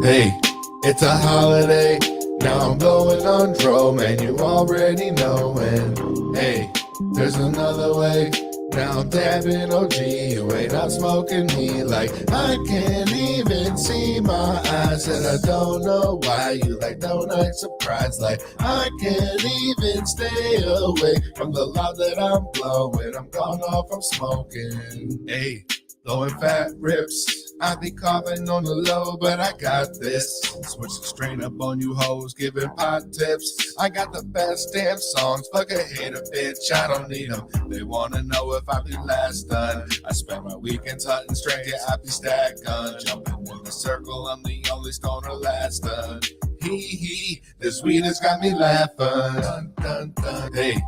Hey, it's a holiday, now I'm blowing on dro, man, you already know. And hey, there's another way, now I'm dabbing OG, you ain't out smoking me like I can't even see my eyes. And I don't know why you like donut surprise, like I can't even stay away from the loud that I'm blowing. I'm gone off, I'm smoking. Hey, blowing fat rips, I be coughing on the low, but I got this. Switching straight up on you hoes, giving pot tips. I got the best damn songs, fuck a hater bitch, I don't need them. They wanna know if I be last done. I spend my weekends hunting straight, yeah, I be stack gun. Jumping in the circle, I'm the only stoner last done. Hee, this weed has got me laughing. Dun, dun, dun. Hey,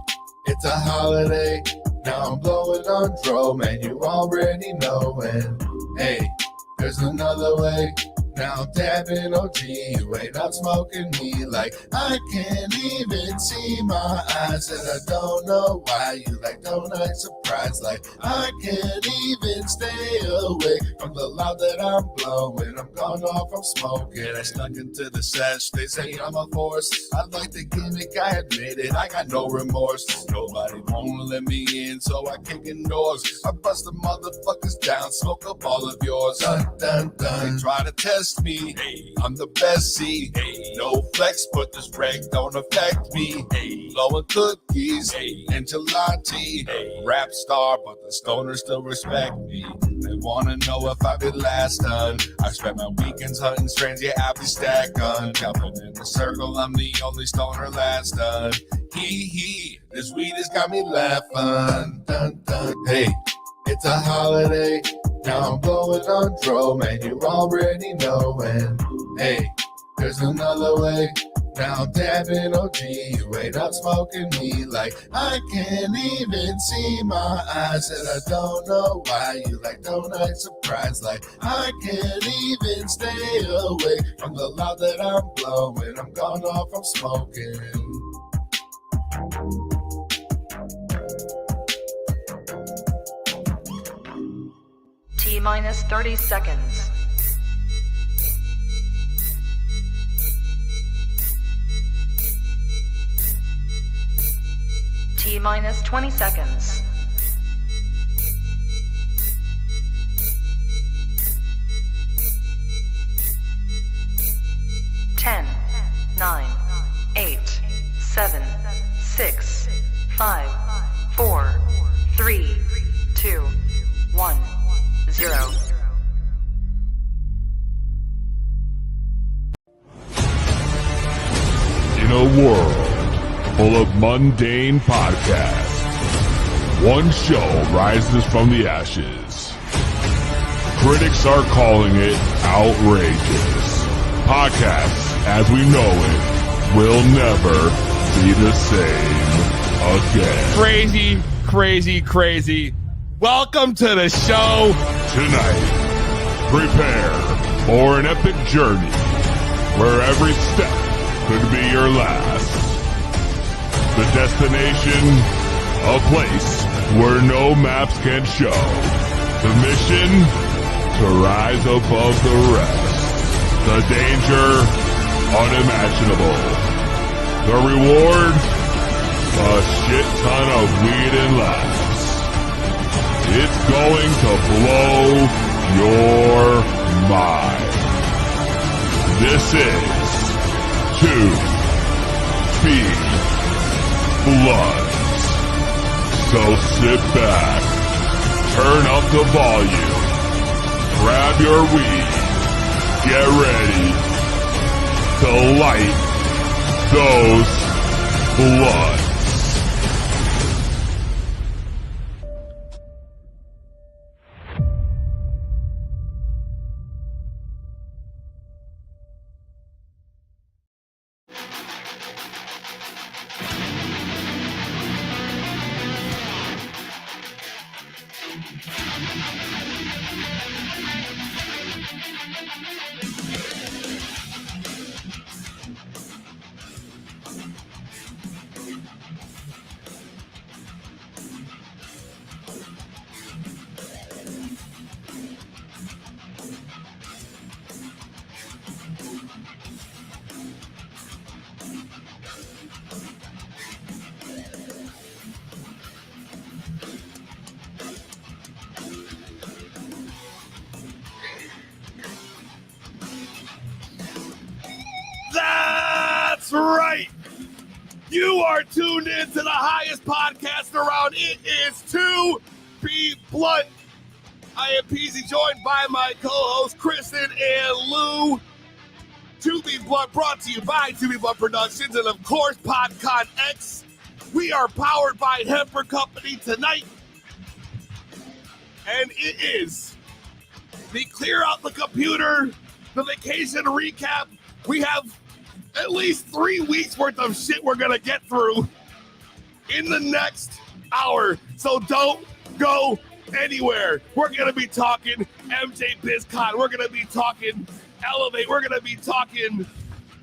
it's a holiday, now I'm blowing on dro, man, you already know. And hey, there's another way, now I'm dabbing OG, you ain't out smoking me like I can't even see my eyes. And I don't know why you like donut surprise, like I can't even stay away from the loud that I'm blowing. I'm gone off, I'm smoking. I snuck into the sesh, they say I'm a force. I like the gimmick, I admit it, I got no remorse. Nobody wanna let me in, so I kick indoors. I bust the motherfuckers down, smoke up all of yours. Dun, dun, dun. They try to test me, hey, I'm the best, see, hey, no flex, but this reg don't affect me, hey, blowing cookies, hey, and gelati, hey, rap star, but the stoners still respect me. They wanna know if I be last done. I spend my weekends hunting strains, yeah, I be stack gun. Jumping in the circle, I'm the only stoner last done. Hee, this weed has got me laughing. Dun, dun. Hey, it's a holiday, now I'm blowing on dro, man, you already know. And hey, there's another way, now I'm dabbing OG, you ain't out smoking me like I can't even see my eyes. And I don't know why you like donut surprise, like I can't even stay away from the loud that I'm blowing. I'm gone off, I'm smoking. T-minus 30 seconds. T-minus 20 seconds. Ten, 9, 8, 7, 6, 5, 4, 3, 2, 1. 0. In a world full of mundane podcasts, one show rises from the ashes. Critics are calling it outrageous. Podcasts, as we know it, will never be the same again. Crazy. Welcome to the show. Tonight, prepare for an epic journey where every step could be your last. The destination, a place where no maps can show. The mission, to rise above the rest. The danger, unimaginable. The reward, a shit ton of weed and laughs. It's going to blow your mind. This is 2 Feed Bloods. So sit back, turn up the volume, grab your weed, get ready to light those bloods. That's right. You are tuned in to the highest podcast around. It is To Be Blunt. I am Peezy, joined by my co-hosts Kristen and Lou. To Be Blunt, brought to you by To Be Blunt Productions and, of course, PodConX. We are powered by HemperCo tonight. And it is the Clear Out the Computer, the vacation recap. We have at least 3 weeks worth of shit we're going to get through in the next hour. So don't go anywhere. We're going to be talking MJ BizCon. We're going to be talking Elevate. We're going to be talking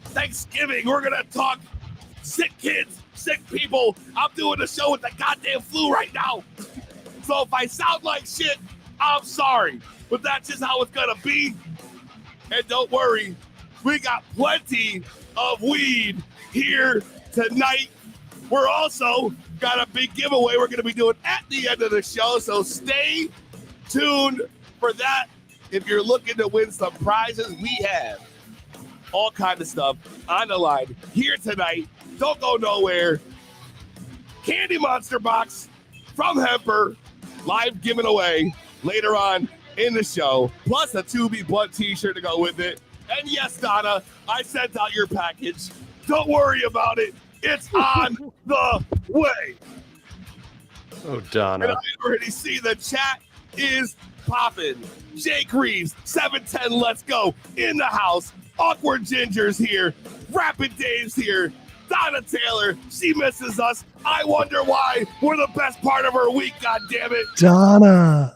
Thanksgiving. We're going to talk sick kids, sick people. I'm doing the show with the goddamn flu right now. So if I sound like shit, I'm sorry. But that's just how it's going to be. And don't worry, we got plenty of weed here tonight. We're also got a big giveaway we're going to be doing at the end of the show. So stay tuned for that. If you're looking to win some prizes, we have all kinds of stuff on the line here tonight. Don't go nowhere. Candy Monster Box from Hemper, live giving away later on in the show, plus a To Be Blunt t-shirt to go with it. And yes, Donna, I sent out your package. Don't worry about it. It's on the way. Oh, Donna. And I already see the chat is popping. Jake Reeves, 710, let's go. In the house. Awkward Ginger's here. Rapid Dave's here. Donna Taylor, she misses us. I wonder why. We're the best part of her week, God damn it. Donna.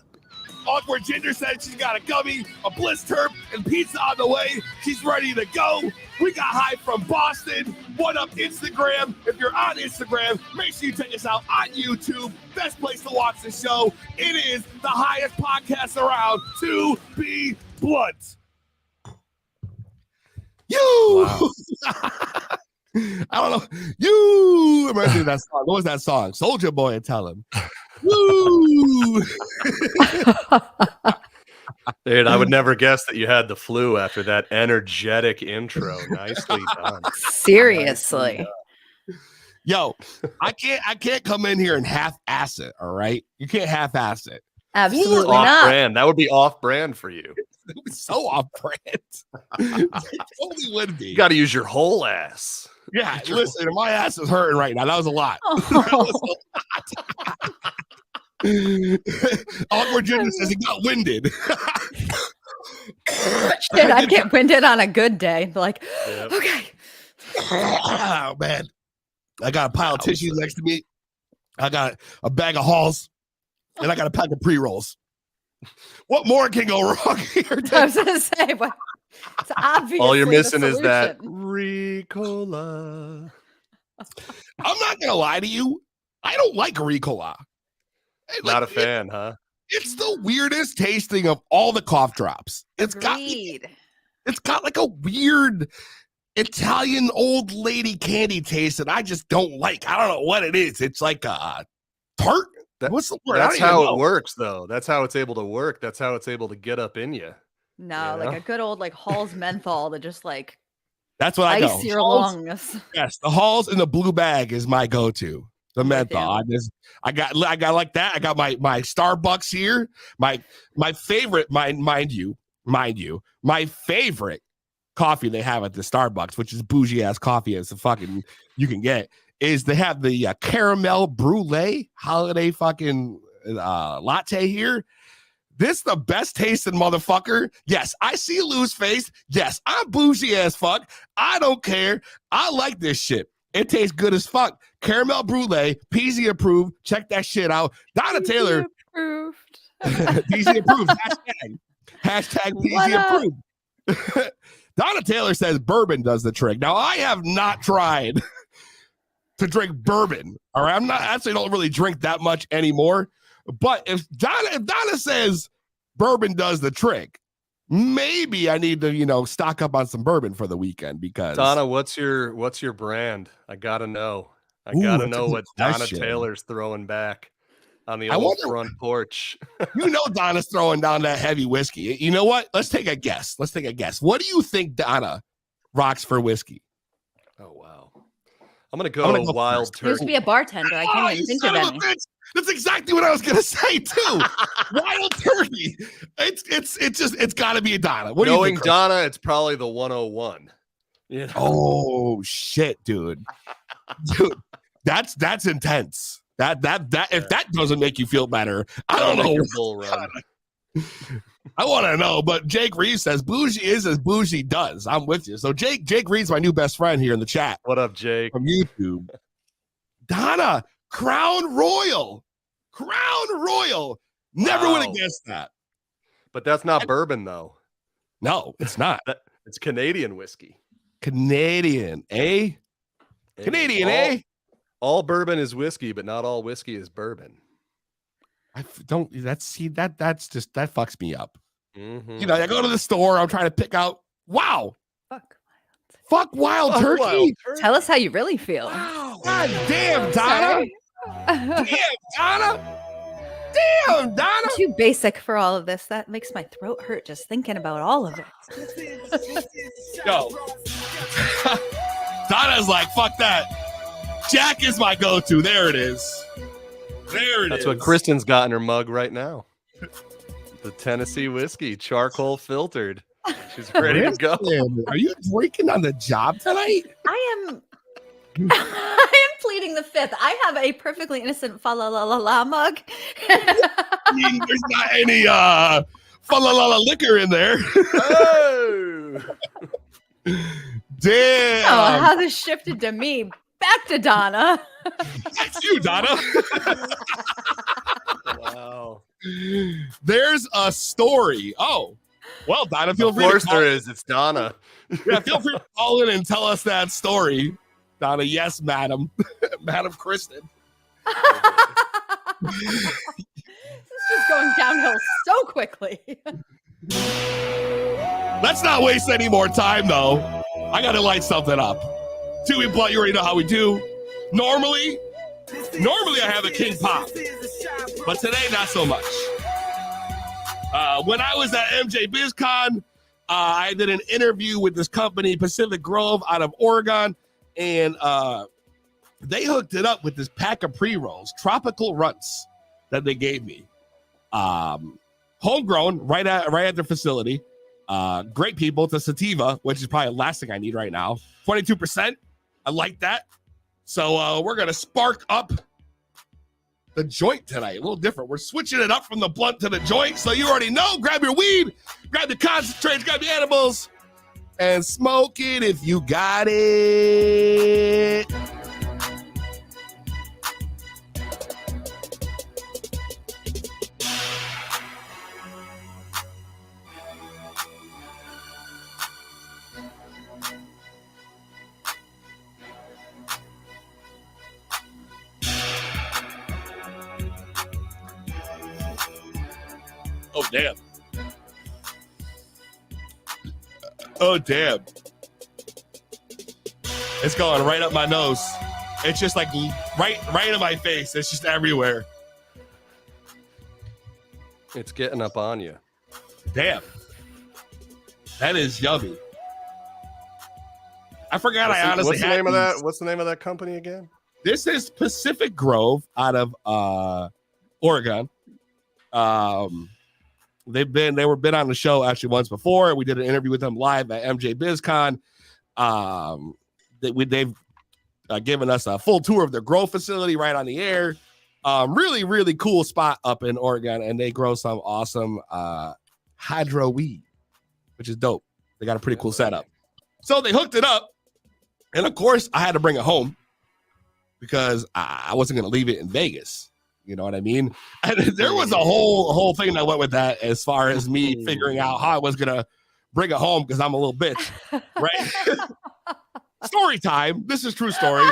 Awkward Ginger said she's got a gummy, a bliss turp, and pizza on the way. She's ready to go. We got Hi from Boston. What up, Instagram? If you're on Instagram, make sure you check us out on YouTube. Best place to watch the show. It is the highest podcast around, To Be Blunt. You! Wow. I don't know. You reminds me of that song. What was that song? Soulja Boy and Tell Him. Woo! Dude, I would never guess that you had the flu after that energetic intro. Nicely done. Seriously. Nicely done. Yo, I can't come in here and half-ass it, all right? You can't half-ass it. Absolutely Off not. brand. That would be off brand for you. It was so off-brand. It totally would be. You got to use your whole ass. Yeah, listen, my ass is hurting right now. That was a lot. Oh. That was a lot. Awkward Ginger says he got winded. Shit, I'd get winded on a good day. Like, Yep. okay. Oh, man. I got a pile of tissues next to me. I got a bag of Halls. And I got a pack of pre-rolls. What more can go wrong here? I was going to say, what? It's obvious. All you're missing is that Ricola. I'm not going to lie to you. I don't like Ricola. Not a fan, huh? It's the weirdest tasting of all the cough drops. It's got like a weird Italian old lady candy taste that I just don't like. I don't know what it is. It's like a tart. What's the word? That's how it works, though. That's how it's able to work. That's how it's able to get up in you. No, You know? like a good old like Hall's menthol that just like That's what I go. ice your Halls- lungs. Yes, the Halls in the blue bag is my go-to. The with menthol. you. I got like that. I got my Starbucks here. My favorite, mind you, my favorite coffee they have at the Starbucks, which is bougie ass coffee as the fucking you can get, is they have the caramel brulee holiday fucking latte here. This the best tasting motherfucker. Yes, I see Lou's face. Yes, I'm bougie as fuck. I don't care. I like this shit. It tastes good as fuck. Caramel brulee, Peezy approved. Check that shit out. Donna Taylor. Approved. Peezy approved. Hashtag What Peezy up? approved. Donna Taylor says bourbon does the trick. Now, I have not tried to drink bourbon. All right. I'm not actually don't really drink that much anymore. But if Donna says bourbon does the trick, maybe I need to, stock up on some bourbon for the weekend because Donna, what's your brand? I gotta know. I gotta know what Donna Taylor's throwing back on the old front porch. Donna's throwing down that heavy whiskey. You know what? Let's take a guess. What do you think Donna rocks for whiskey? Oh wow. I'm gonna go wild Supposed turkey. to be a bartender. I can't even think of any. That's exactly what I was gonna say too. Wild turkey. It's got to be a Donna. What do you think, Chris? Donna, it's probably the 101. You know? Oh shit, dude. That's intense. That if that doesn't make you feel better, I don't know. Bull run. I want to know, but Jake Reed says bougie is as bougie does. I'm with you. So Jake Reed's my new best friend here in the chat. What up, Jake? From YouTube. Donna, Crown Royal. Never would have guessed that. But that's not bourbon, though. No, it's not. It's Canadian whiskey. Canadian, eh? Canadian, eh? All bourbon is whiskey, but not all whiskey is bourbon. That fucks me up. Mm-hmm. You know, I go to the store, I'm trying to pick out, fuck wild turkey. Tell us how you really feel. Wow. God damn, Donna. Damn, Donna. I'm too basic for all of this. That makes my throat hurt just thinking about all of it. Yo. Donna's like, fuck that. Jack is my go-to. There it is. That's what Kristen's got in her mug right now. The Tennessee whiskey, charcoal filtered. She's ready to go. Are you drinking on the job tonight? I am pleading the fifth. I have a perfectly innocent fa la la la la mug. There's not any fa la la la liquor in there. Oh. Damn. Oh, how this shifted to me. Back to Donna. That's you, Donna. Wow. There's a story. Oh, well, Donna, feel free. Of course there is. It's Donna. Yeah, feel free to call in and tell us that story. Donna, yes, madam. Madam Kristen. This is just going downhill so quickly. Let's not waste any more time, though. I got to light something up. Two in plot, you already know how we do. Normally I have a King Pop, but today not so much. When I was at MJ BizCon, I did an interview with this company, Pacific Grove, out of Oregon, and they hooked it up with this pack of pre-rolls, tropical runts that they gave me. Homegrown, right at their facility. Great people. It's a sativa, which is probably the last thing I need right now. 22%. I like that. So we're going to spark up the joint tonight. A little different. We're switching it up from the blunt to the joint. So you already know. Grab your weed, grab the concentrates, grab the animals, and smoke it if you got it. Oh, damn. Oh, damn. It's going right up my nose. It's just like right in my face. It's just everywhere. It's getting up on you. Damn. That is yummy. I forgot What's the name of that? What's the name of that company again? This is Pacific Grove out of Oregon. They've been on the show actually once before. We did an interview with them live at MJ BizCon. They've given us a full tour of their grow facility right on the air. Really, really cool spot up in Oregon, and they grow some awesome hydro weed, which is dope. They got a pretty cool setup. So they hooked it up, and of course, I had to bring it home because I wasn't going to leave it in Vegas. You know what I mean? And there was a whole thing that went with that as far as me figuring out how I was going to bring it home because I'm a little bitch, right? Story time. This is true story.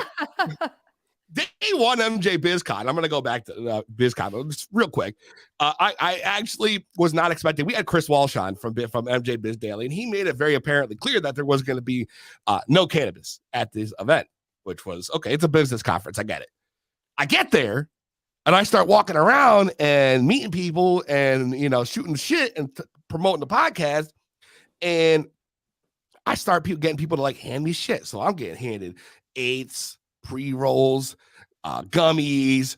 Day one MJ BizCon. I'm going to go back to BizCon just real quick. I actually was not expecting. We had Chris Walsh on from MJ Biz Daily, and he made it very apparently clear that there was going to be no cannabis at this event, which was, okay, it's a business conference. I get it. I get there. And I start walking around and meeting people and, shooting shit and promoting the podcast. And I start getting people to hand me shit. So I'm getting handed eighths, pre-rolls, gummies,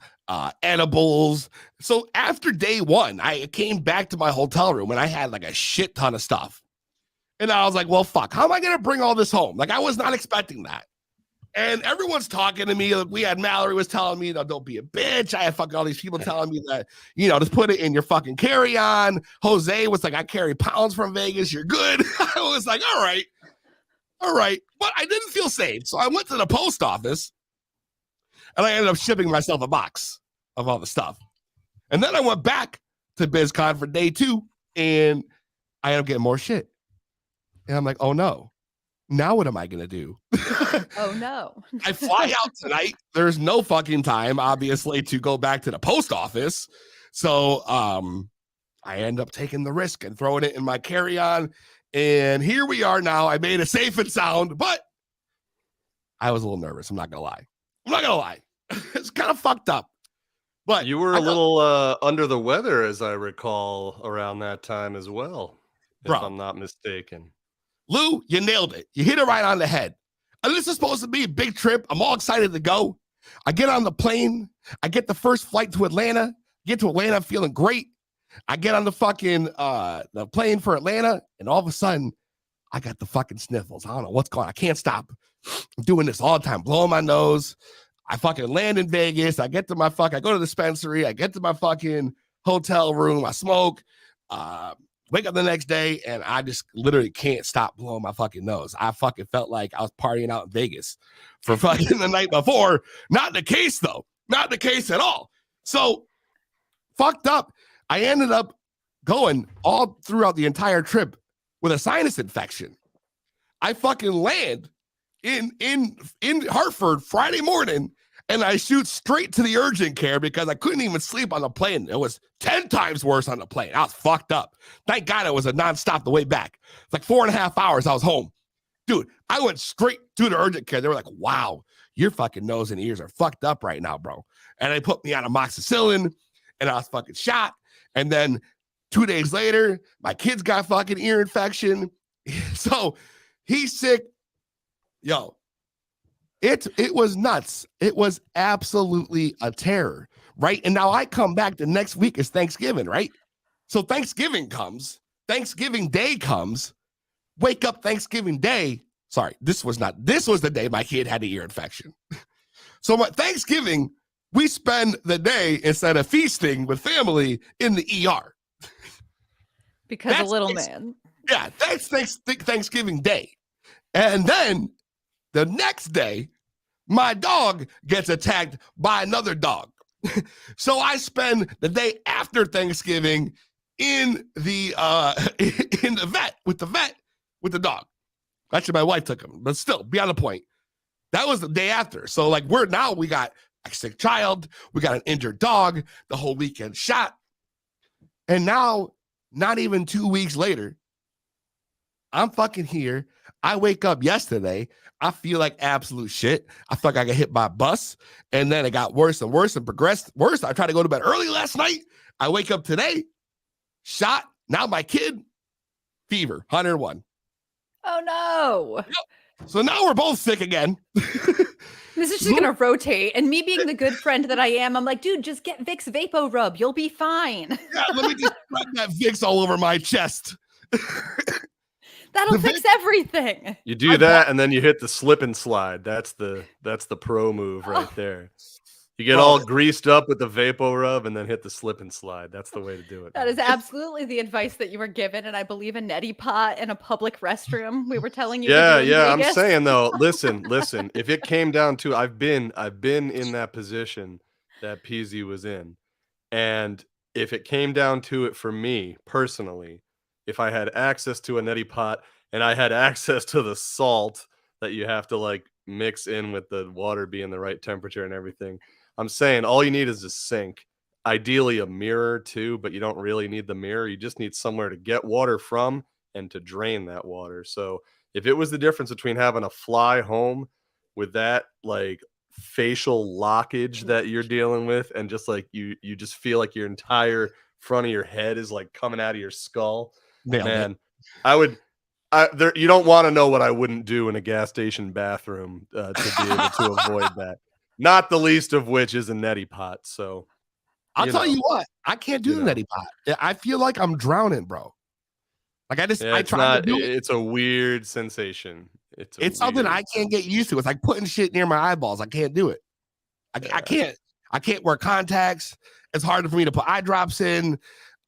edibles. So after day one, I came back to my hotel room and I had like a shit ton of stuff. And I was like, well, fuck, how am I going to bring all this home? Like, I was not expecting that. And everyone's talking to me. We had Mallory was telling me, don't be a bitch. I had fucking all these people telling me that, just put it in your fucking carry-on. Jose was like, I carry pounds from Vegas. You're good. I was like, all right. But I didn't feel safe. So I went to the post office and I ended up shipping myself a box of all the stuff. And then I went back to BizCon for day 2 and I ended up getting more shit. And I'm like, oh no, now what am I going to do? Oh no. I fly out tonight. There's no fucking time, obviously, to go back to the post office. So I end up taking the risk and throwing it in my carry-on. And here we are now. I made it safe and sound, but I was a little nervous. I'm not going to lie. It's kind of fucked up. But you were a little under the weather, as I recall, around that time as well, if I'm not mistaken. Lou, you nailed it. You hit it right on the head. And this is supposed to be a big trip. I'm all excited to go. I get on the plane. I get the first flight to Atlanta. Get to Atlanta feeling great. I get on the fucking the plane for Atlanta, and all of a sudden, I got the fucking sniffles. I don't know what's going on. I can't stop. I'm doing this all the time, blowing my nose. I fucking land in Vegas. I go to the dispensary. I get to my fucking hotel room. I smoke. Wake up the next day, and I just literally can't stop blowing my fucking nose. I fucking felt like I was partying out in Vegas for fucking the night before. Not the case, though. Not the case at all. So, fucked up. I ended up going all throughout the entire trip with a sinus infection. I fucking land in Hartford Friday morning, and I shoot straight to the urgent care because I couldn't even sleep on the plane. It was 10 times worse on the plane. I was fucked up. Thank God it was a nonstop the way back. It's like 4.5 hours I was home. Dude, I went straight to the urgent care. They were like, wow, your fucking nose and ears are fucked up right now, bro. And they put me on amoxicillin, and I was fucking shot. And then 2 days later, my kids got fucking ear infection. So he's sick. Yo, it was nuts. It was absolutely a terror, right? And now I come back the next week is Thanksgiving, right? So Thanksgiving Day comes, wake up Thanksgiving Day. Sorry, this was the day my kid had the ear infection. So my Thanksgiving, we spend the day instead of feasting with family in the ER. Because a little man. Yeah, that's Thanksgiving Day. And then the next day, my dog gets attacked by another dog. So I spend the day after Thanksgiving in the vet with the dog. Actually, my wife took him, but still, beyond the point. That was the day after. So like we got a sick child, we got an injured dog, the whole weekend shot. And now, not even 2 weeks later, I'm fucking here. I wake up yesterday. I feel like absolute shit. I feel like I got hit by a bus. And then it got worse and worse and progressed worse. I tried to go to bed early last night. I wake up today, shot. Now my kid, fever, 101. Oh, no. Yep. So now we're both sick again. This is just going to rotate. And me being the good friend that I am, I'm like, dude, just get Vicks Vapo Rub. You'll be fine. Yeah, let me just rub that Vicks all over my chest. That'll fix everything. You do that, and then you hit the slip and slide. That's the pro move right there. You get all greased up with the Vapo Rub, and then hit the slip and slide. That's the way to do it. That is absolutely the advice that you were given, and I believe a neti pot in a public restroom. We were telling you. Yeah. I'm saying though, listen. If it came down to, I've been in that position that Peezy was in, and if it came down to it for me personally, if I had access to a neti pot and I had access to the salt that you have to like mix in with the water being the right temperature and everything, I'm saying all you need is a sink, ideally a mirror too, but you don't really need the mirror. You just need somewhere to get water from and to drain that water. So if it was the difference between having a fly home with that like facial lockage that you're dealing with, and just like you just feel like your entire front of your head is like coming out of your skull, man, I would You don't want to know what I wouldn't do in a gas station bathroom to be able to avoid that. Not the least of which is a neti pot. So I'll tell you what, I can't do the neti pot. I feel like I'm drowning, bro. Like I try to do it. It's a weird sensation. It's something I can't get used to. It's like putting shit near my eyeballs. I can't do it. I can't wear contacts. It's hard for me to put eye drops in.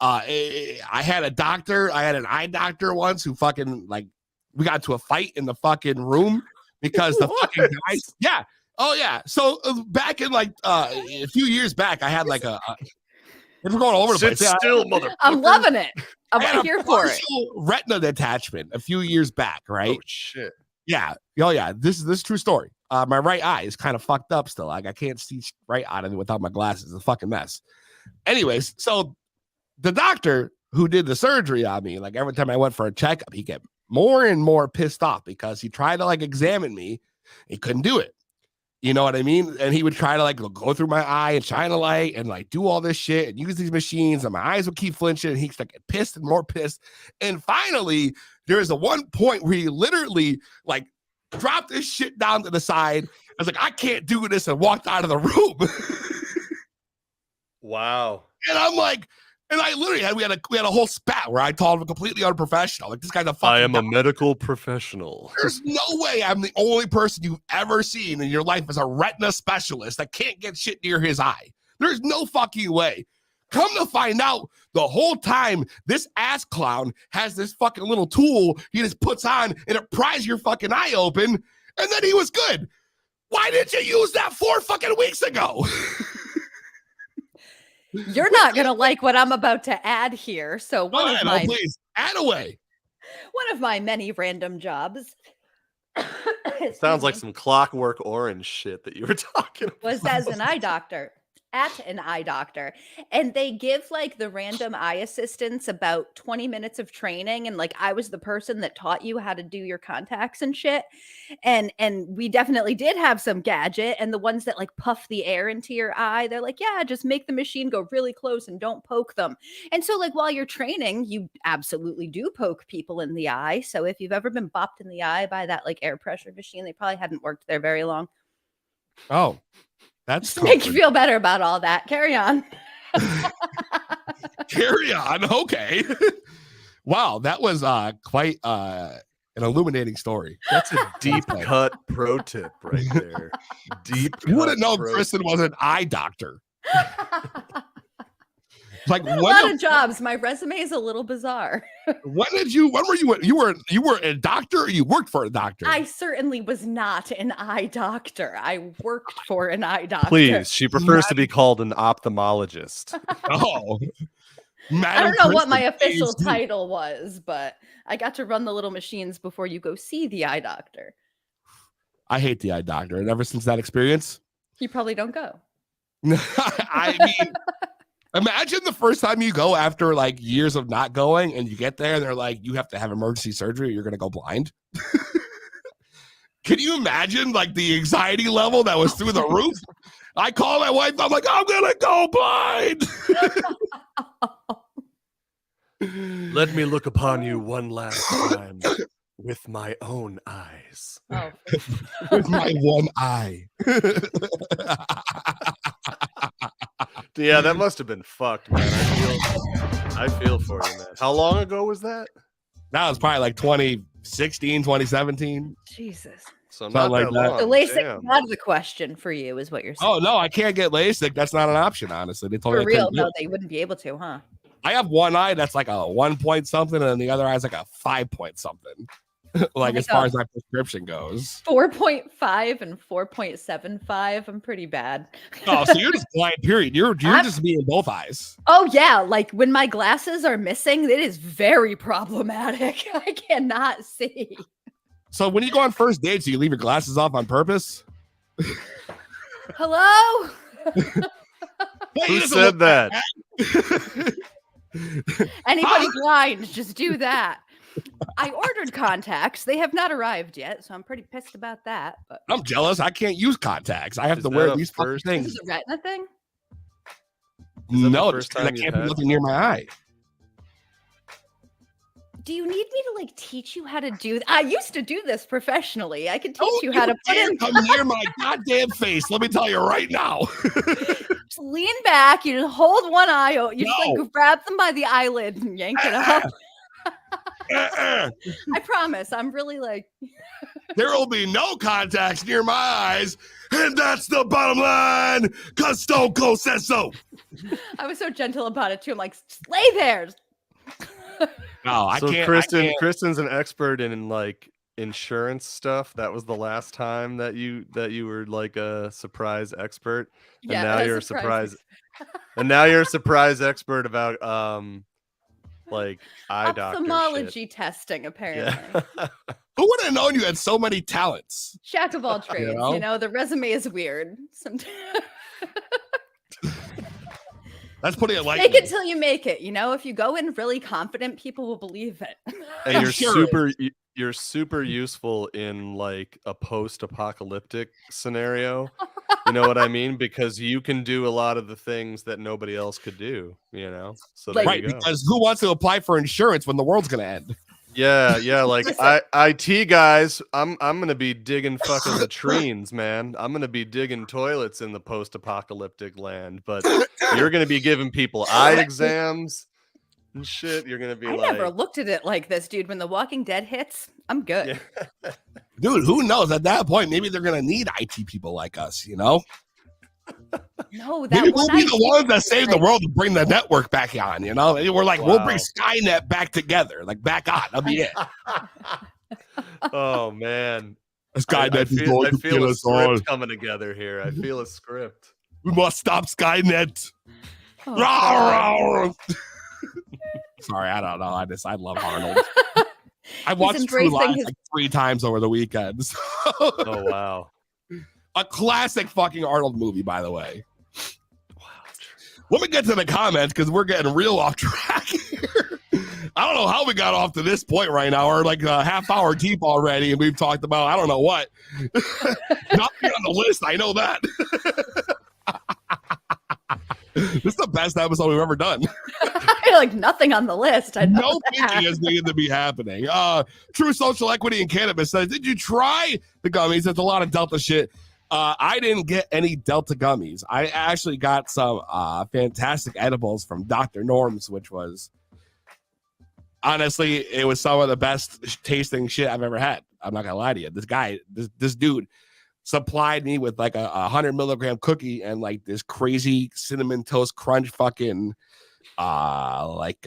I had an eye doctor once who fucking like we got into a fight in the fucking room because the fucking guys. Yeah. Oh yeah. So back in like a few years back, I had like we're going all over the place. Sit still, motherfucker. I'm loving it. I'm here for it. Retina detachment a few years back, right? Oh shit. Yeah. Oh yeah. This is a true story. My right eye is kind of fucked up still. Like I can't see right out of it without my glasses. It's a fucking mess. Anyways, so the doctor who did the surgery on me, like every time I went for a checkup, he get more and more pissed off because he tried to like examine me. He couldn't do it. You know what I mean? And he would try to like go through my eye and shine a light and like do all this shit and use these machines, and my eyes would keep flinching. And he's like pissed and more pissed. And finally, there is a one point where he literally like dropped this shit down to the side. I was like, I can't do this, and walked out of the room. Wow. And I'm like, and I literally we had a whole spat where I called him completely unprofessional. Like this guy's a fucking I am a medical professional. There's no way I'm the only person you've ever seen in your life as a retina specialist that can't get shit near his eye. There's no fucking way. Come to find out, the whole time this ass clown has this fucking little tool he just puts on and it pries your fucking eye open, and then he was good. Why didn't you use that 4 fucking weeks ago? You're not gonna like what I'm about to add here. So please add away. One of my many random jobs. Sounds like some Clockwork Orange shit that you were talking about. Was as an eye doctor. At an eye doctor, and they give like the random eye assistants about 20 minutes of training, and like I was the person that taught you how to do your contacts and shit, and we definitely did have some gadget, and the ones that like puff the air into your eye, they're like, yeah, just make the machine go really close and don't poke them. And so like while you're training, you absolutely do poke people in the eye. So if you've ever been bopped in the eye by that like air pressure machine, they probably hadn't worked there very long. Oh, that's to make you feel better about all that. Carry on. Carry on. Okay. Wow, that was quite an illuminating story. That's a deep cut pro tip right there. Deep. You wouldn't know Kristen was an eye doctor. Like a lot of jobs. My resume is a little bizarre. When were you were a doctor, or you worked for a doctor? I certainly was not an eye doctor. I worked for an eye doctor. Please, she prefers to be called an ophthalmologist. Oh. I don't know what my official title was, but I got to run the little machines before you go see the eye doctor. I hate the eye doctor, and ever since that experience, you probably don't go. I mean, imagine the first time you go after like years of not going, and you get there and they're like, you have to have emergency surgery or you're going to go blind. Can you imagine like the anxiety level that was through the roof? I call my wife. I'm like, I'm going to go blind. Let me look upon you one last time with my own eyes. Oh. With my one eye. Yeah, that must have been fucked, man. I feel for you, man. How long ago was that? That was probably like 2016, 2017. Jesus. So not like that that. long. So LASIK Damn. is out of the question for you, is what you're saying. Oh no, I can't get LASIK. That's not an option, honestly. They told me For I real, couldn't do no, it. they wouldn't be able to, huh? I have one eye that's like a 1 point something, and the other eye is like a 5 point something. Like as far as my prescription goes. 4.5 and 4.75. I'm pretty bad. Oh, so you're just blind, period. You're just me in both eyes. Oh yeah, like when my glasses are missing, it is very problematic. I cannot see. So when you go on first dates, do you leave your glasses off on purpose? Hello? Who said that? Anybody blind, just do that. I ordered contacts. They have not arrived yet, so I'm pretty pissed about that. But I'm jealous. I can't use contacts. I have Is to that wear a these fucking first- this things. is a retina thing? Is that the No, first just 'cause I time you can't be had- looking near my eye. Do you need me to like teach you how to do? I used to do this professionally. I can teach Don't you how to put dare in. come near my goddamn face. Let me tell you right now. Just lean back. You just hold one eye. You just No. like grab them by the eyelid and yank it up. Uh-uh. I promise. I'm really like. There will be no contacts near my eyes, and that's the bottom line, because Stone Cold says so. I was so gentle about it too. I'm like, just lay there. No, I So can't. Kristen's an expert in like insurance stuff. That was the last time that you were like a surprise expert, and Yeah, now that's you're a surprising. surprise, and now you're a surprise expert about like eye doctor shit. Ophthalmology testing, apparently. Yeah. Who would have known you had so many talents? Jack of all trades. know? You know, the resume is weird. Sometimes That's putting it fake lightly. it till you make it. You know, if you go in really confident, people will believe it. And I'm you're sure you're super useful in like a post-apocalyptic scenario. You know what I mean? Because you can do a lot of the things that nobody else could do, you know? So there Right, you go. because who wants to apply for insurance when the world's going to end? Yeah, like IT guys, I'm gonna be digging fucking latrines, man. I'm gonna be digging toilets in the post-apocalyptic land, but you're gonna be giving people eye exams and shit. You're gonna be I like, never looked at it like this, dude. When The Walking Dead hits, I'm good. yeah. Dude, who knows? At that point, maybe they're going to need IT people like us, you know? No, that Maybe we'll one be the IT ones that save the like- world and bring the network back on, you know? Maybe we're like, we'll bring Wow. Skynet back together, like back on. That'll be it. Oh man. Skynet I is feel, going I to feel kill a us all. script coming together here. I feel a script. We must stop Skynet. Oh, Rawr, God. rawr. Sorry, I don't know. I love Arnold. I watched True embracing Lies his- like 3 times over the weekend. So. Oh wow. A classic fucking Arnold movie, by the way. Wow. Let me get to the comments because we're getting real off track here. I don't know how we got off to this point right now. We're like a half hour deep already, and we've talked about I don't know what. Not me on the list. I know that. This is the best episode we've ever done. like nothing on the list. I know No that. thinking is needed to be happening. True Social Equity in Cannabis says, did you try the gummies? It's a lot of Delta shit. I didn't get any Delta gummies. I actually got some fantastic edibles from Dr. Norm's, which was honestly, it was some of the best tasting shit I've ever had. I'm not gonna lie to you. This guy, this dude supplied me with like a 100 milligram cookie and like this crazy cinnamon toast crunch fucking Rice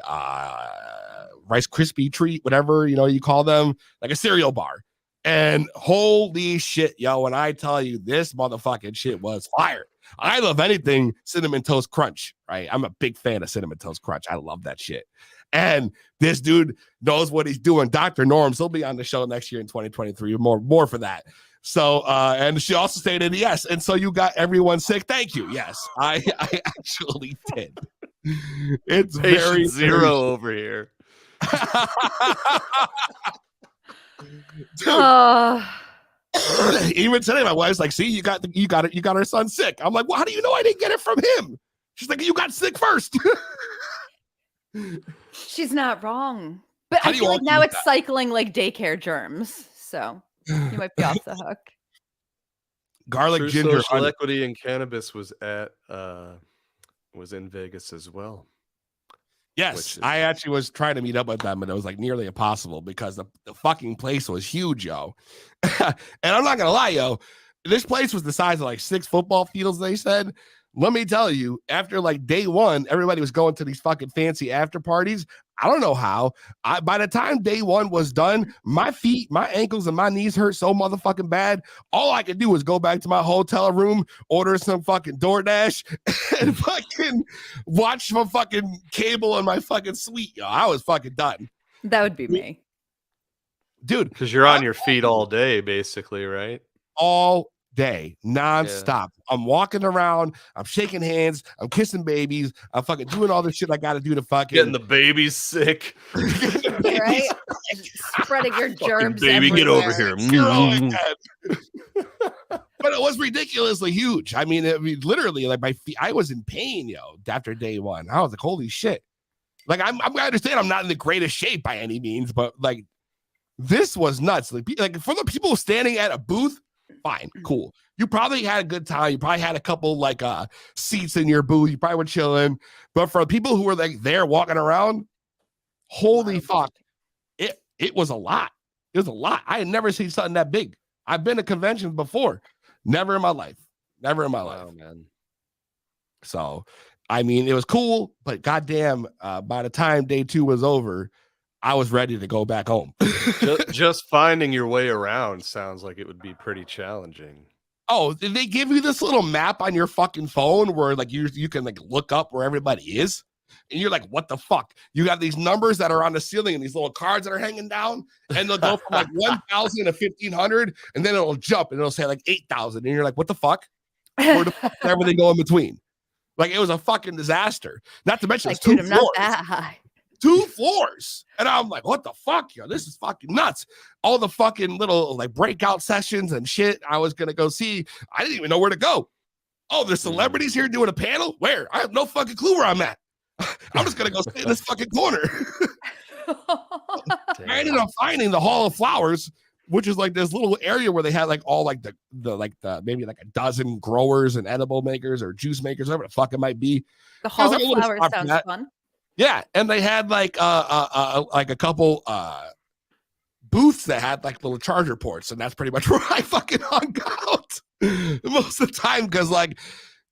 Krispie treat, whatever you call them, like a cereal bar. And holy shit, yo, when I tell you this motherfucking shit was fire. I love anything cinnamon toast crunch, right? I'm a big fan of cinnamon toast crunch. I love that shit. And this dude knows what he's doing. Dr. Norms, he'll be on the show next year in 2023. More for that. So, and she also stated yes. And so you got everyone sick. Thank you. Yes, I actually did. It's Patient very zero over here. Oh, Even today, my wife's like, "See, you got our son sick." I'm like, "Well, how do you know I didn't get it from him?" She's like, "You got sick first." she's not wrong. But How I do you feel like argue now with it's that? cycling like daycare germs. So you might be off the hook. Garlic True ginger. Social onion. Equity in Cannabis was in Vegas as well. Yes, which is- I actually was trying to meet up with them, and it was like nearly impossible because the fucking place was huge, yo. And I'm not gonna lie, yo, this place was the size of like 6 football fields. They said. Let me tell you, after like day one, everybody was going to these fucking fancy after parties. I don't know how. By the time day one was done, my feet, my ankles, and my knees hurt so motherfucking bad. All I could do was go back to my hotel room, order some fucking DoorDash, and fucking watch my fucking cable in my fucking suite. Yo, I was fucking done, That would be me. dude. Because you're on your feet all day, basically, right? All day, nonstop. I'm walking around, I'm shaking hands, I'm kissing babies, I'm fucking doing all the shit I gotta do to fucking Getting the babies sick. Right? Spreading your germs. baby, get over everywhere. here. You're all like that. But it was ridiculously huge. I mean, literally, like my feet, I was in pain, yo, after day one. I was like, holy shit. Like I understand I'm not in the greatest shape by any means, but like this was nuts. Like for the people standing at a booth, fine, cool. You probably had a good time. You probably had a couple like seats in your booth. You probably were chilling. But for people who were like there walking around, holy fuck, it was a lot. It was a lot. I had never seen something that big. I've been to conventions before. Never in my life. Never in my life. Man. So, I mean, it was cool, but goddamn, by the time day 2 was over, I was ready to go back home. just finding your way around sounds like it would be pretty challenging. Oh, did they give you this little map on your fucking phone where like you can like look up where everybody is? And you're like, what the fuck? You got these numbers that are on the ceiling and these little cards that are hanging down, and they'll go from like 1,000 to 1,500, and then it'll jump and it'll say like 8,000. And you're like, what the fuck? Where the fuck did everything go in between? Like it was a fucking disaster. Not to mention Like, it's 2 dude, I'm floors. not that high. 2 floors. And I'm like, what the fuck, yo? This is fucking nuts. All the fucking little like breakout sessions and shit I was gonna go see. I didn't even know where to go. Oh, there's celebrities here doing a panel? Where? I have no fucking clue where I'm at. I'm just gonna go sit in this fucking corner. I ended up finding the Hall of Flowers, which is like this little area where they had like all like the maybe like a dozen growers and edible makers or juice makers, whatever the fuck it might be. The Hall of like a little Flowers spot for sounds that. fun. Yeah, and they had like a couple booths that had like little charger ports, and that's pretty much where I fucking hung out most of the time. Because like,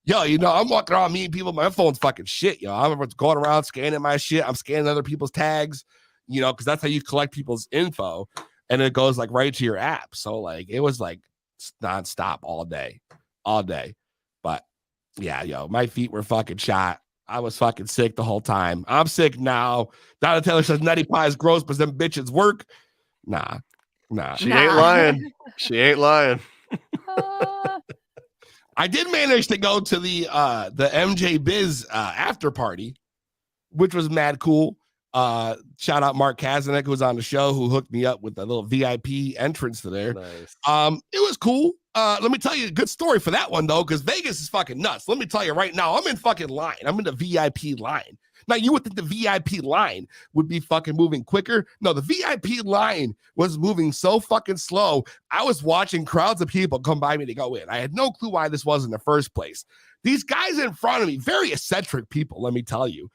yo, you know, I'm walking around meeting people, my phone's fucking shit, yo. I'm going around scanning my shit. I'm scanning other people's tags, you know, because that's how you collect people's info, and it goes like right to your app. So like, it was like nonstop all day. But yeah, yo, my feet were fucking shot. I was fucking sick the whole time. I'm sick now. Donna Taylor says nutty pie is gross, but them bitches work. Nah. She ain't lying. She ain't lying. I did manage to go to the MJ Biz after party, which was mad cool. Shout out Mark Kazanek, who was on the show, who hooked me up with a little VIP entrance to there. Nice. It was cool. Let me tell you a good story for that one, though, because Vegas is fucking nuts. Let me tell you right now, I'm in fucking line. I'm in the VIP line. Now, you would think the VIP line would be fucking moving quicker. No, the VIP line was moving so fucking slow. I was watching crowds of people come by me to go in. I had no clue why this was in the first place. These guys in front of me, very eccentric people, let me tell you.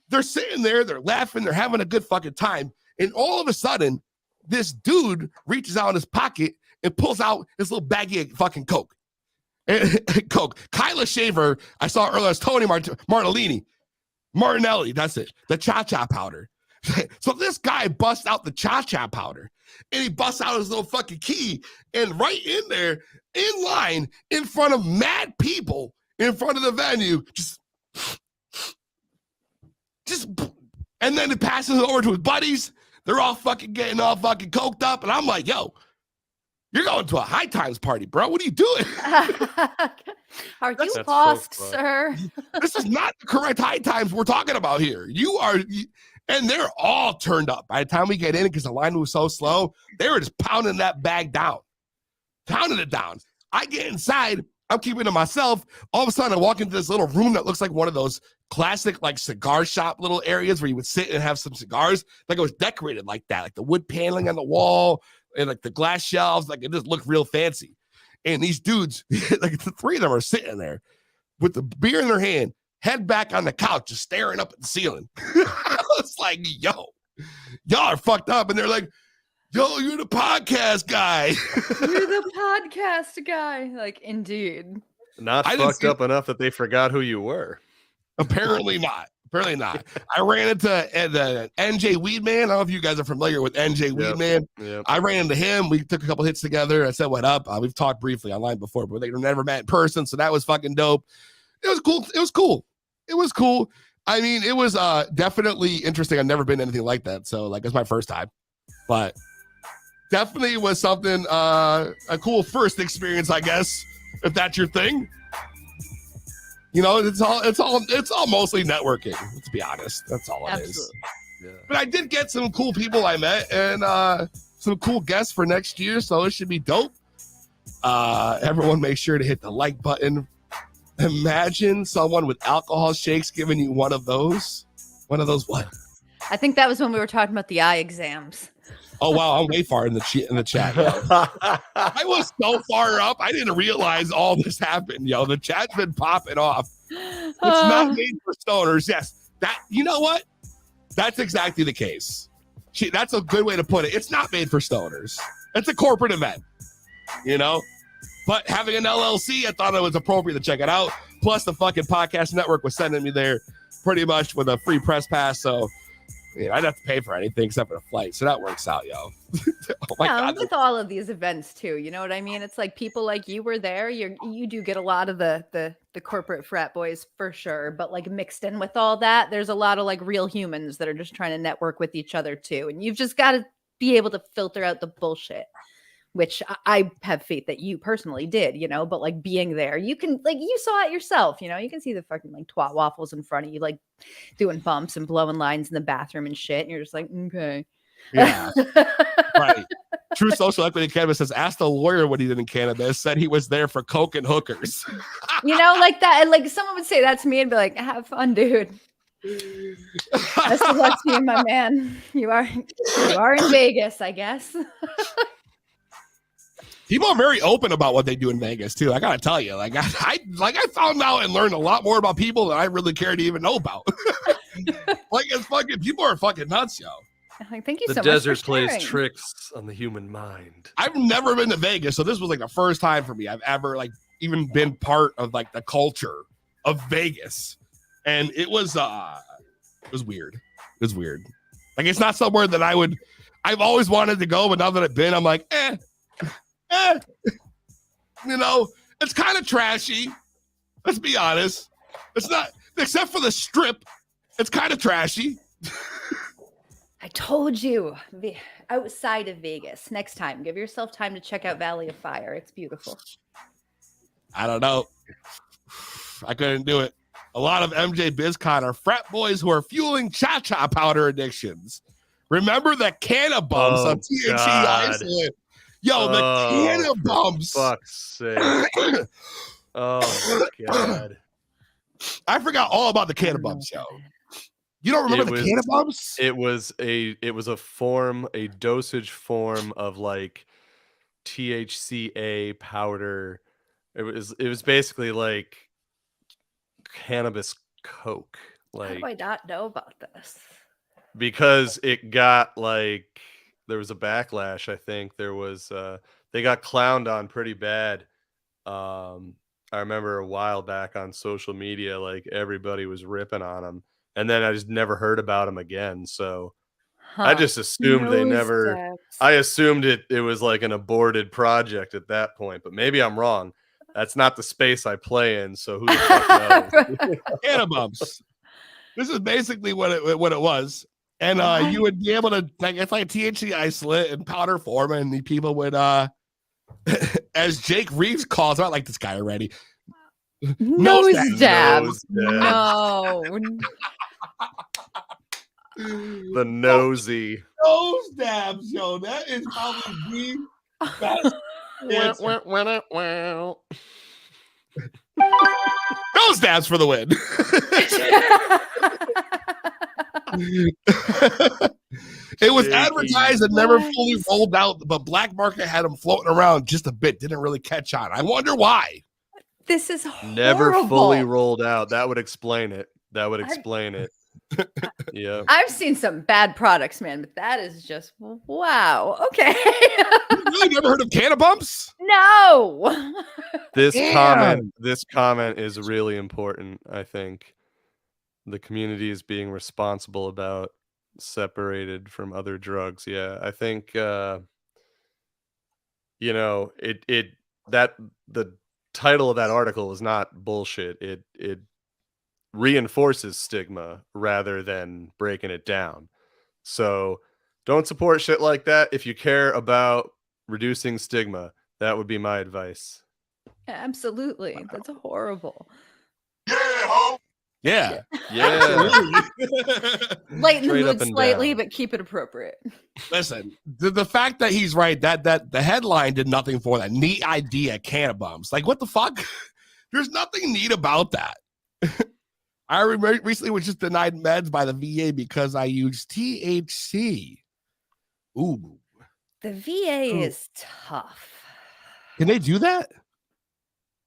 They're sitting there, they're laughing, they're having a good fucking time. And all of a sudden, this dude reaches out in his pocket and pulls out this little baggie of fucking Coke. Coke. Kyla Shaver, I saw earlier, it's Tony Martinelli, that's it. The cha-cha powder. So this guy busts out the cha-cha powder, and he busts out his little fucking key, and right in there, in line, in front of mad people, in front of the venue, just, and then it passes over to his buddies. They're all fucking getting all fucking coked up, and I'm like, yo, you're going to a High Times party, bro. What are you doing? Are you That's lost, so sir? This is not the correct High Times we're talking about here. And they're all turned up. By the time we get in, because the line was so slow, they were just pounding that bag down. Pounding it down. I get inside. I'm keeping it to myself. All of a sudden, I walk into this little room that looks like one of those classic like cigar shop little areas where you would sit and have some cigars. Like it was decorated like that, like the wood paneling on the wall and like the glass shelves. Like it just looked real fancy. And these dudes, like the three of them are sitting there with the beer in their hand, head back on the couch, just staring up at the ceiling. I was like, yo, y'all are fucked up. And they're like, yo, you're the podcast guy. You're the podcast guy. Like, indeed. Not I didn't fucked see- up enough that they forgot who you were. Apparently not. Apparently not. I ran into the NJ Weedman. I don't know if you guys are familiar with NJ Weedman. Yep. I ran into him. We took a couple hits together. I said, what up? We've talked briefly online before, but they've never met in person. So that was fucking dope. It was cool. It was cool. It was cool. I mean, it was definitely interesting. I've never been to anything like that. So like, it's my first time, but definitely was something, a cool first experience, I guess, if that's your thing. You know, it's all mostly networking, let's be honest. That's all it is. Absolutely. Yeah. But I did get some cool people I met and some cool guests for next year, so it should be dope. Everyone make sure to hit the like button. Imagine someone with alcohol shakes giving you one of those. One of those what? I think that was when we were talking about the eye exams. Oh wow, I'm way far in the chat. Yo. I was so far up, I didn't realize all this happened. Yo, the chat's been popping off. It's not made for stoners. Yes, that you know what? That's exactly the case. That's a good way to put it. It's not made for stoners. It's a corporate event, you know. But having an LLC, I thought it was appropriate to check it out. Plus, the fucking podcast network was sending me there pretty much with a free press pass. So, I didn't have to pay for anything except for the flight. So that works out, yo. Oh my God. With all of these events too, you know what I mean? It's like people like you were there. You do get a lot of the corporate frat boys for sure, but like mixed in with all that, there's a lot of like real humans that are just trying to network with each other too. And you've just got to be able to filter out the bullshit, which I have faith that you personally did, you know, but like being there, you can like, you saw it yourself, you know, you can see the fucking like twat waffles in front of you, like doing bumps and blowing lines in the bathroom and shit. And you're just like, okay. Yeah. Right. True Social Equity Cannabis says, asked a lawyer what he did in cannabis, said he was there for coke and hookers. You know, like that. And like someone would say that to me and be like, have fun, dude. Best of luck to you, my man. You are in Vegas, I guess. People are very open about what they do in Vegas too. I gotta tell you, like I found out and learned a lot more about people than I really care to even know about. Like it's fucking people are fucking nuts, yo. Like, thank you so The much. The desert for plays sharing. tricks on the human mind. I've never been to Vegas, so this was like the first time for me I've ever like even been part of like the culture of Vegas, and it was weird. It was weird. Like it's not somewhere that I've always wanted to go, but now that I've been, I'm like, you know, it's kind of trashy. Let's be honest. It's not, except for the strip. It's kind of trashy. I told you, outside of Vegas. Next time, give yourself time to check out Valley of Fire. It's beautiful. I don't know. I couldn't do it. A lot of MJ BizCon are frat boys who are fueling cha-cha powder addictions. Remember the canna bumps on THC isolate? Yo, the canna bumps. Fuck's sake. Oh my God. I forgot all about the canna bumps, yo. You don't remember the canna bumps? It was a dosage form of like THCA powder. It was basically like cannabis coke. Like, how do I not know about this? Because it got like there was a backlash. I think there was they got clowned on pretty bad. I remember a while back on social media, like everybody was ripping on them. And then I just never heard about him again. So I just assumed they never. I assumed it was like an aborted project at that point. But maybe I'm wrong. That's not the space I play in. So who the fuck knows? Canna bumps. This is basically what it was. And you would be able to like it's like a THC isolate in powder form, and the people would as Jake Reeves calls out, like this guy already. Nose dab. Nose dab. No. The nosy. Nose dabs, yo. That is probably the best answer. Nose dabs for the win. It was advertised and never fully rolled out, but Black Market had them floating around just a bit. Didn't really catch on. I wonder why. This is horrible. Never fully rolled out. That would explain it. Yeah. I've seen some bad products, man, but that is just wow. Okay. You really never heard of canna bumps? No. This comment is really important, I think. The community is being responsible about separated from other drugs. Yeah, I think you know, that the title of that article is not bullshit. It reinforces stigma rather than breaking it down. So don't support shit like that. If you care about reducing stigma, that would be my advice. Absolutely. That's horrible. Yeah. Lighten the Straight up mood and slightly, down. but keep it appropriate. Listen, the fact that he's right, that the headline did nothing for that. Neat idea, canna bumps. Like, what the fuck? There's nothing neat about that. I recently was just denied meds by the VA because I used THC. Ooh. The VA is tough. Can they do that?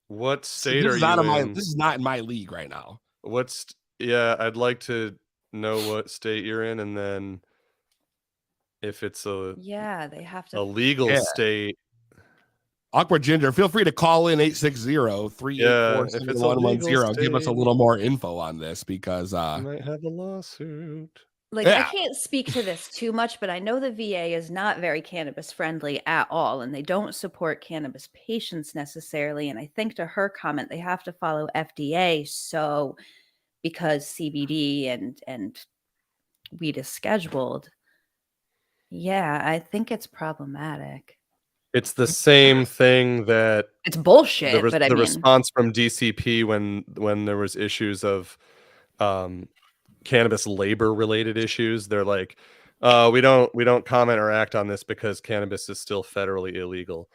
What state this are is not you in? This is not in my league right now. Yeah, I'd like to know what state you're in, and then if it's Yeah, they have to. a legal state. Awkward Ginger, feel free to call in 860-384-7110. Give us a little more info on this because you might have a lawsuit. Like, I can't speak to this too much, but I know the VA is not very cannabis friendly at all, and they don't support cannabis patients necessarily. And I think to her comment, they have to follow FDA. So because CBD and weed is scheduled, yeah, I think it's problematic. It's the same thing that it's bullshit. But I mean, response from DCP when there was issues of cannabis labor related issues, they're like, we don't comment or act on this because cannabis is still federally illegal.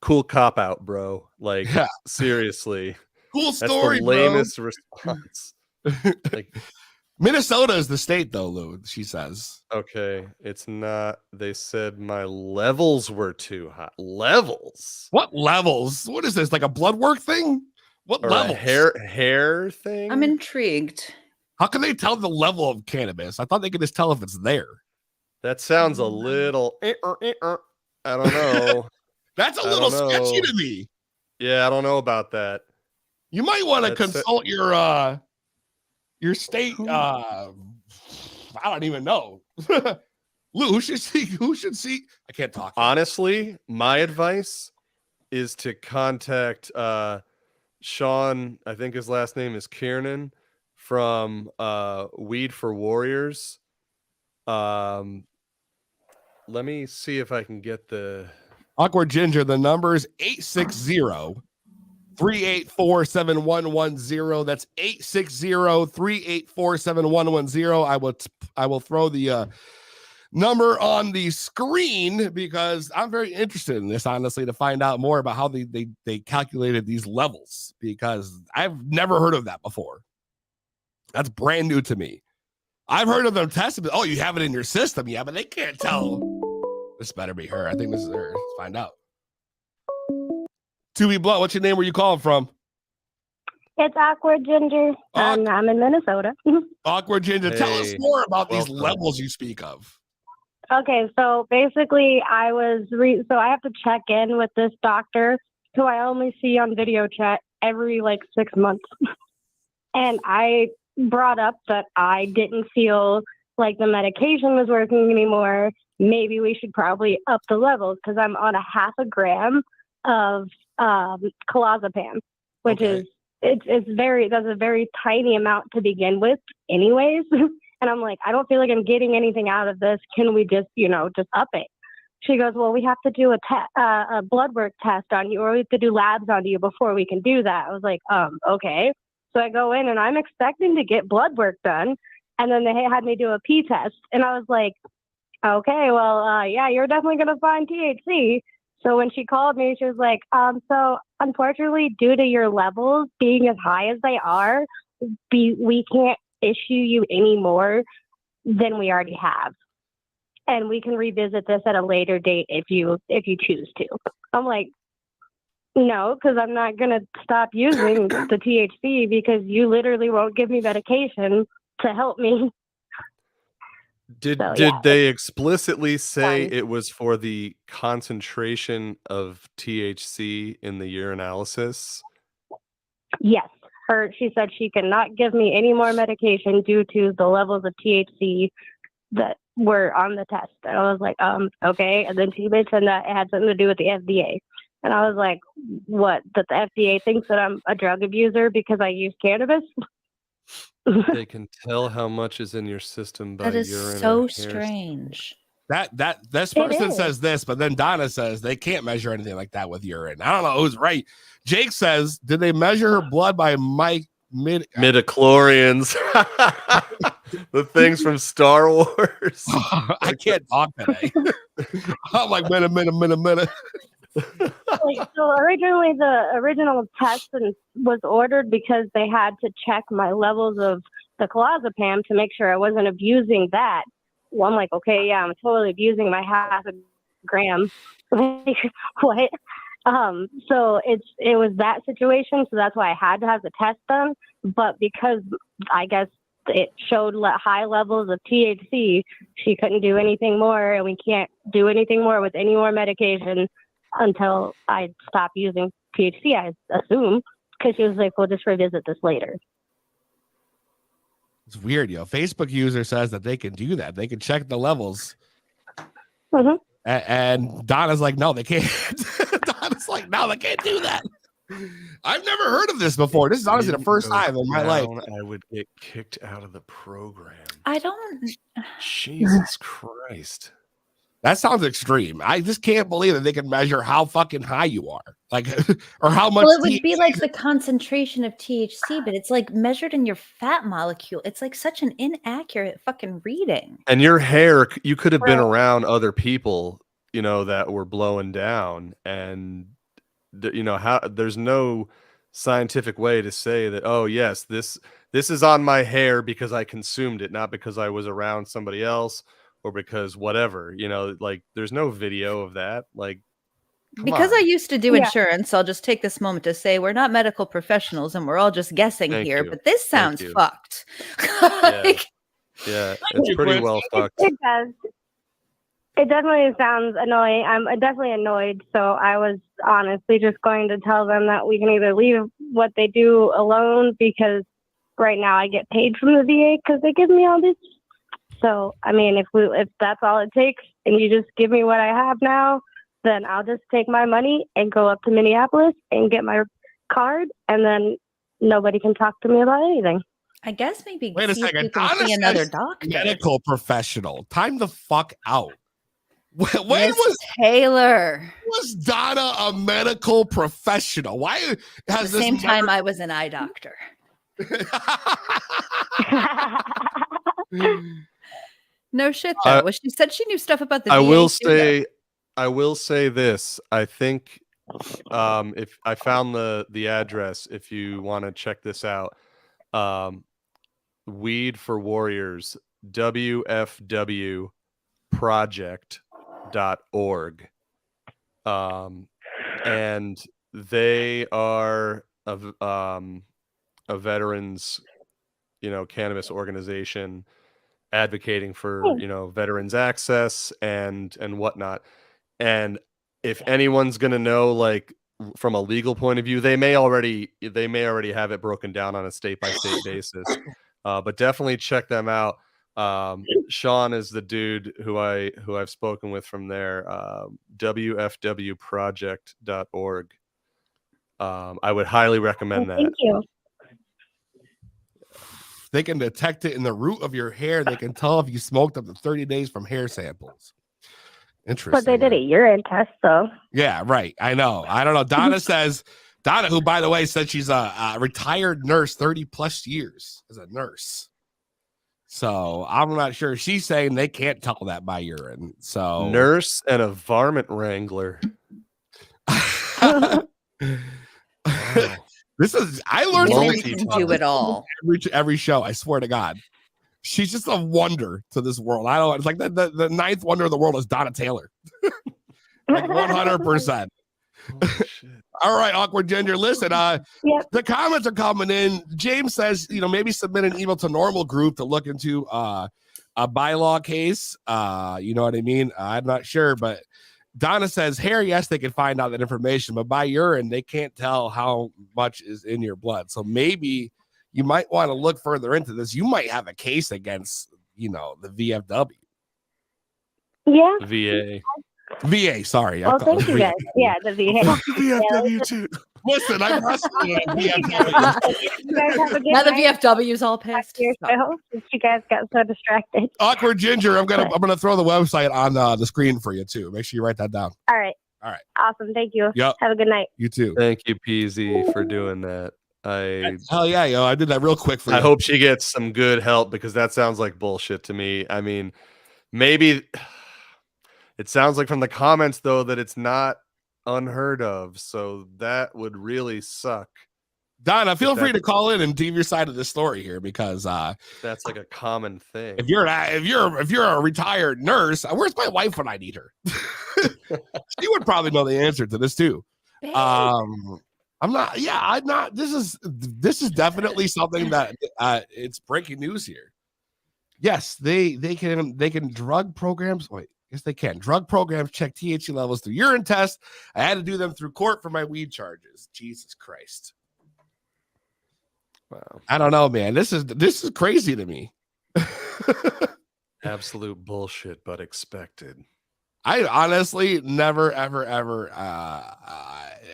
Cool cop out, bro. Like, seriously, cool story. That's the lamest response. Like, Minnesota is the state though, Lou, she says. Okay, it's not. They said my levels were too high. Levels? What levels? What is this, like a blood work thing? What levels? Hair thing? I'm intrigued. How can they tell the level of cannabis? I thought they could just tell if it's there. That sounds a little. I don't know. That's a little sketchy to me. Yeah, I don't know about that. You might want to consult your state. I don't even know. Lou, who should see? I can't talk. Honestly, my advice is to contact Sean. I think his last name is Kiernan from Weed for Warriors. Let me see if I can get the Awkward Ginger. The number is 860-384-7110. That's 860-384-7110. I will throw the number on the screen because I'm very interested in this, honestly, to find out more about how they calculated these levels, because I've never heard of that before. That's brand new to me. I've heard of them testing. Oh, you have it in your system. Yeah, but they can't tell. This better be her. I think this is her. Let's find out. 2B Blunt, what's your name? Where you calling from? It's Awkward Ginger. I'm in Minnesota. Awkward Ginger, tell us more about these levels you speak of. Okay, so basically I have to check in with this doctor who I only see on video chat every 6 months. And I brought up that I didn't feel like the medication was working anymore. Maybe we should probably up the levels because I'm on 0.5 gram of clozapam, which is that's a very tiny amount to begin with anyways. And I'm like, I don't feel like I'm getting anything out of this. Can we just up it? She goes, well, we have to do a blood work test on you, or we have to do labs on you before we can do that. I was like, okay. So I go in and I'm expecting to get blood work done. And then they had me do a pee test. And I was like, okay, well, yeah, you're definitely going to find THC. So when she called me, she was like, so unfortunately, due to your levels being as high as they are, we can't issue you any more than we already have. And we can revisit this at a later date if you choose to. I'm like, no, because I'm not going to stop using the THC because you literally won't give me medication to help me. Did they explicitly say it was for the concentration of THC in the urinalysis? Yes. She said she cannot give me any more medication due to the levels of THC that were on the test. And I was like, okay. And then she mentioned that it had something to do with the FDA. And I was like, what? That the FDA thinks that I'm a drug abuser because I use cannabis? They can tell how much is in your system by that is urine. So strange. This person says this, but then Donna says they can't measure anything like that with urine. I don't know who's right. Jake says, did they measure her blood by midichlorians? The things from Star Wars. I can't talk today. I'm like minute. Like, so originally the original test was ordered because they had to check my levels of the clozapam to make sure I wasn't abusing that. Well, I'm like, okay, yeah, I'm totally abusing my half a gram. Like, what? So it was that situation, so that's why I had to have the test done. But because I guess it showed high levels of THC, she couldn't do anything more, and we can't do anything more with any more medication until I stop using THC, I assume, because she was like, we'll just revisit this later. It's weird, Facebook user says that they can do that. They can check the levels. Mm-hmm. And Donna's like, no, they can't. Donna's like, no, they can't do that. I've never heard of this before. This is honestly the first time in my life. I would get kicked out of the program. I don't. Jesus Christ. That sounds extreme. I just can't believe that they can measure how fucking high you are, like, or how much. Well, it would be like the concentration of THC, but it's like measured in your fat molecule. It's like such an inaccurate fucking reading. And your hair, you could have been around other people, that were blowing down, and there's no scientific way to say that, oh yes, this is on my hair because I consumed it, not because I was around somebody else or because whatever, like there's no video of that. Like, because I used to do insurance, I'll just take this moment to say we're not medical professionals and we're all just guessing here, but this sounds fucked. Yeah, it's pretty well fucked. It does. It definitely sounds annoying. I'm definitely annoyed. So I was honestly just going to tell them that we can either leave what they do alone, because right now I get paid from the VA because they give me all this. So, I mean, if that's all it takes and you just give me what I have now, then I'll just take my money and go up to Minneapolis and get my card, and then nobody can talk to me about anything. I guess maybe wait a second. You can see another doctor. Medical professional. Time the fuck out. When was Taylor? Was Donna a medical professional? Why has the same time I was an eye doctor? No shit though. Well, she said she knew stuff about the VA. I will say this. I think if I found the address, if you want to check this out, Weed for Warriors, WFWproject.org. And they are a veterans, cannabis organization advocating for, veterans access and whatnot. And if anyone's going to know, like, from a legal point of view, they may already have it broken down on a state by state basis. But definitely check them out. Sean is the dude who I've spoken with from there. WFWproject.org. I would highly recommend that. Thank you. They can detect it in the root of your hair. They can tell if you smoked up to 30 days from hair samples. Interesting. But they did a urine test, though. Yeah, right. I know. I don't know. Donna who, by the way, said she's a retired nurse, 30 plus years as a nurse. So I'm not sure. She's saying they can't tell that by urine. So nurse and a varmint wrangler. I learned to do it all every show. I swear to God, she's just a wonder to this world. I don't. It's like the ninth wonder of the world is Donna Taylor, like 100%. All right, Awkward Ginger. Listen, the comments are coming in. James says, maybe submit an email to Normal Group to look into a bylaw case. You know what I mean? I'm not sure, but Donna says, hair, yes, they can find out that information, but by urine, they can't tell how much is in your blood. So maybe you might want to look further into this. You might have a case against, the VFW. Yeah. VA, sorry. Oh, thank you guys. Yeah, the VA. VFW too. Listen, I'm wrestling with VFW. You guys have a good now the night. VFW's all pissed. You guys got so distracted. Awkward Ginger, I'm gonna throw the website on the screen for you too. Make sure you write that down. All right. Awesome. Thank you. Yep. Have a good night. You too. Thank you, Peezy, for doing that. Hell yeah, yo! I did that real quick for you. I hope she gets some good help, because that sounds like bullshit to me. I mean, maybe it sounds like from the comments though that it's not unheard of. So that would really suck. Donna, feel free to call in and give your side of the story here, because that's like a common thing. if you're a retired nurse, where's my wife when I need her? She would probably know the answer to this too. I'm not. This is definitely something that it's breaking news here. Yes, they can drug programs. Wait, yes, they can. Drug programs check THC levels through urine tests. I had to do them through court for my weed charges. Jesus Christ. Wow. I don't know, man. This is crazy to me. Absolute bullshit, but expected. I honestly never, ever, ever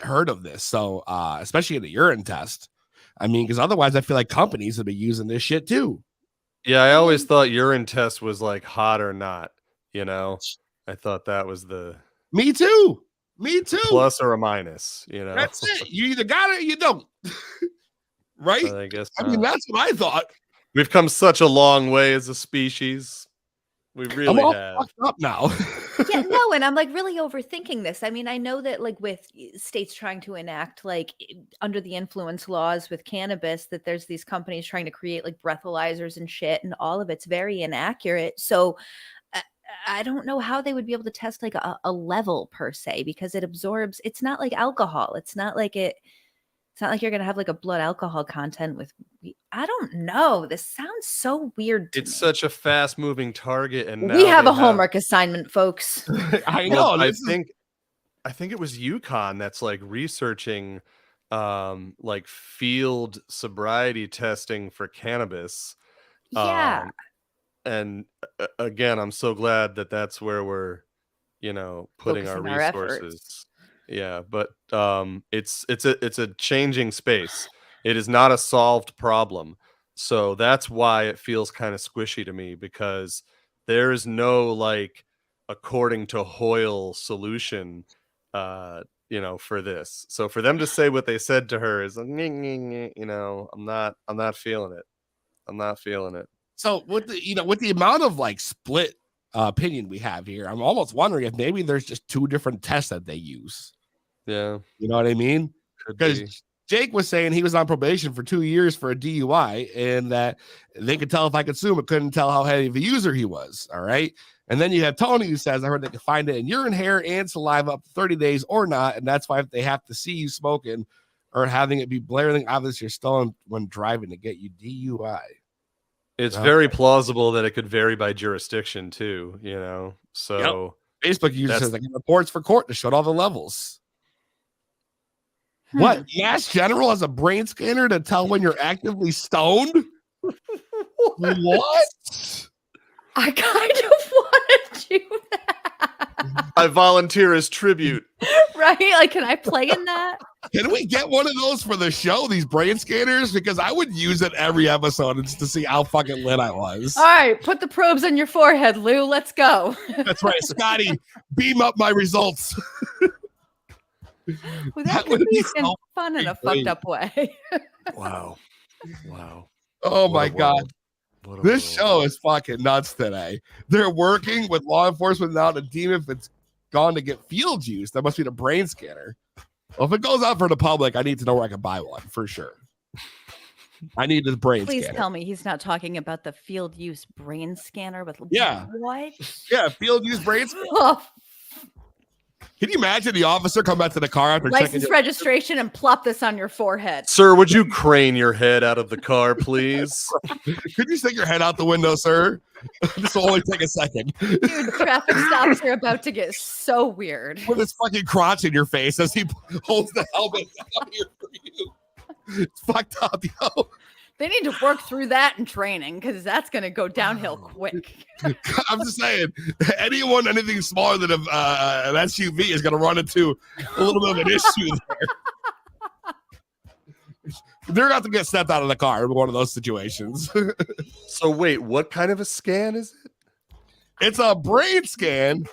heard of this. So, especially in the urine test. I mean, because otherwise I feel like companies would be using this shit too. Yeah, I always thought urine test was like hot or not, you know? I thought that was the... Me too. Plus or a minus, you know? That's it. You either got it or you don't. Right? I guess I mean, that's what I thought. We've come such a long way as a species. We really I'm all have. fucked up now. Yeah, no, and I'm like really overthinking this. I mean, I know that like with states trying to enact like under the influence laws with cannabis, that there's these companies trying to create like breathalyzers and shit, and all of it's very inaccurate. So I don't know how they would be able to test like a level per se, because it absorbs. It's not like alcohol. It's not like you're going to have like a blood alcohol content with. I don't know. This sounds so weird to me. It's such a fast moving target. And now we have a homework assignment, folks. I know. Well, I think it was UConn that's like researching like field sobriety testing for cannabis. Yeah. And again, I'm so glad that that's where we're, you know, putting our resources. Yeah, but it's a changing space. It is not a solved problem. So that's why it feels kind of squishy to me, because there is no like according to Hoyle solution you know, for this. So for them to say what they said to her is, you know, I'm not feeling it. I'm not feeling it. So with the amount of like split opinion we have here, I'm almost wondering if maybe there's just two different tests that they use. Yeah. You know what I mean? Because Jake was saying he was on probation for 2 years for a DUI, and that they could tell if I consume it, couldn't tell how heavy of a user he was. All right. And then you have Tony, who says, I heard they can find it in urine, hair, and saliva up to 30 days or not. And that's why if they have to see you smoking or having it be blaring, obviously you're stolen when driving to get you DUI. It's very plausible that it could vary by jurisdiction too, you know. So Facebook user says like reports for court to show all the levels. What? Mass General has a brain scanner to tell when you're actively stoned? What? I kind of want to do that. I volunteer as tribute. Right? Like, can I play in that? Can we get one of those for the show, these brain scanners? Because I would use it every episode just to see how fucking lit I was. All right, put the probes on your forehead, Lou. Let's go. That's right. Scotty, beam up my results. Well, that could be so fun in a fucked up way. Wow. Wow. Oh my God. This show is fucking nuts today. They're working with law enforcement now to deem if it's gone to get field use. That must be the brain scanner. Well, if it goes out for the public, I need to know where I can buy one for sure. I need this brain Please scanner. tell me he's not talking about the field use brain scanner with what? Yeah, field use brain scanner. Can you imagine the officer come back to the car after license registration and plop this on your forehead? Sir, would you crane your head out of the car, please? Could you stick your head out the window, sir? This will only take a second. Dude, traffic stops are about to get so weird. With his fucking crotch in your face as he holds the helmet down here for you. It's fucked up, yo. They need to work through that in training, because that's going to go downhill quick. I'm just saying, anything smaller than an SUV is going to run into a little bit of an issue there. They're going to have to get stepped out of the car in one of those situations. So wait, what kind of a scan is it? It's a brain scan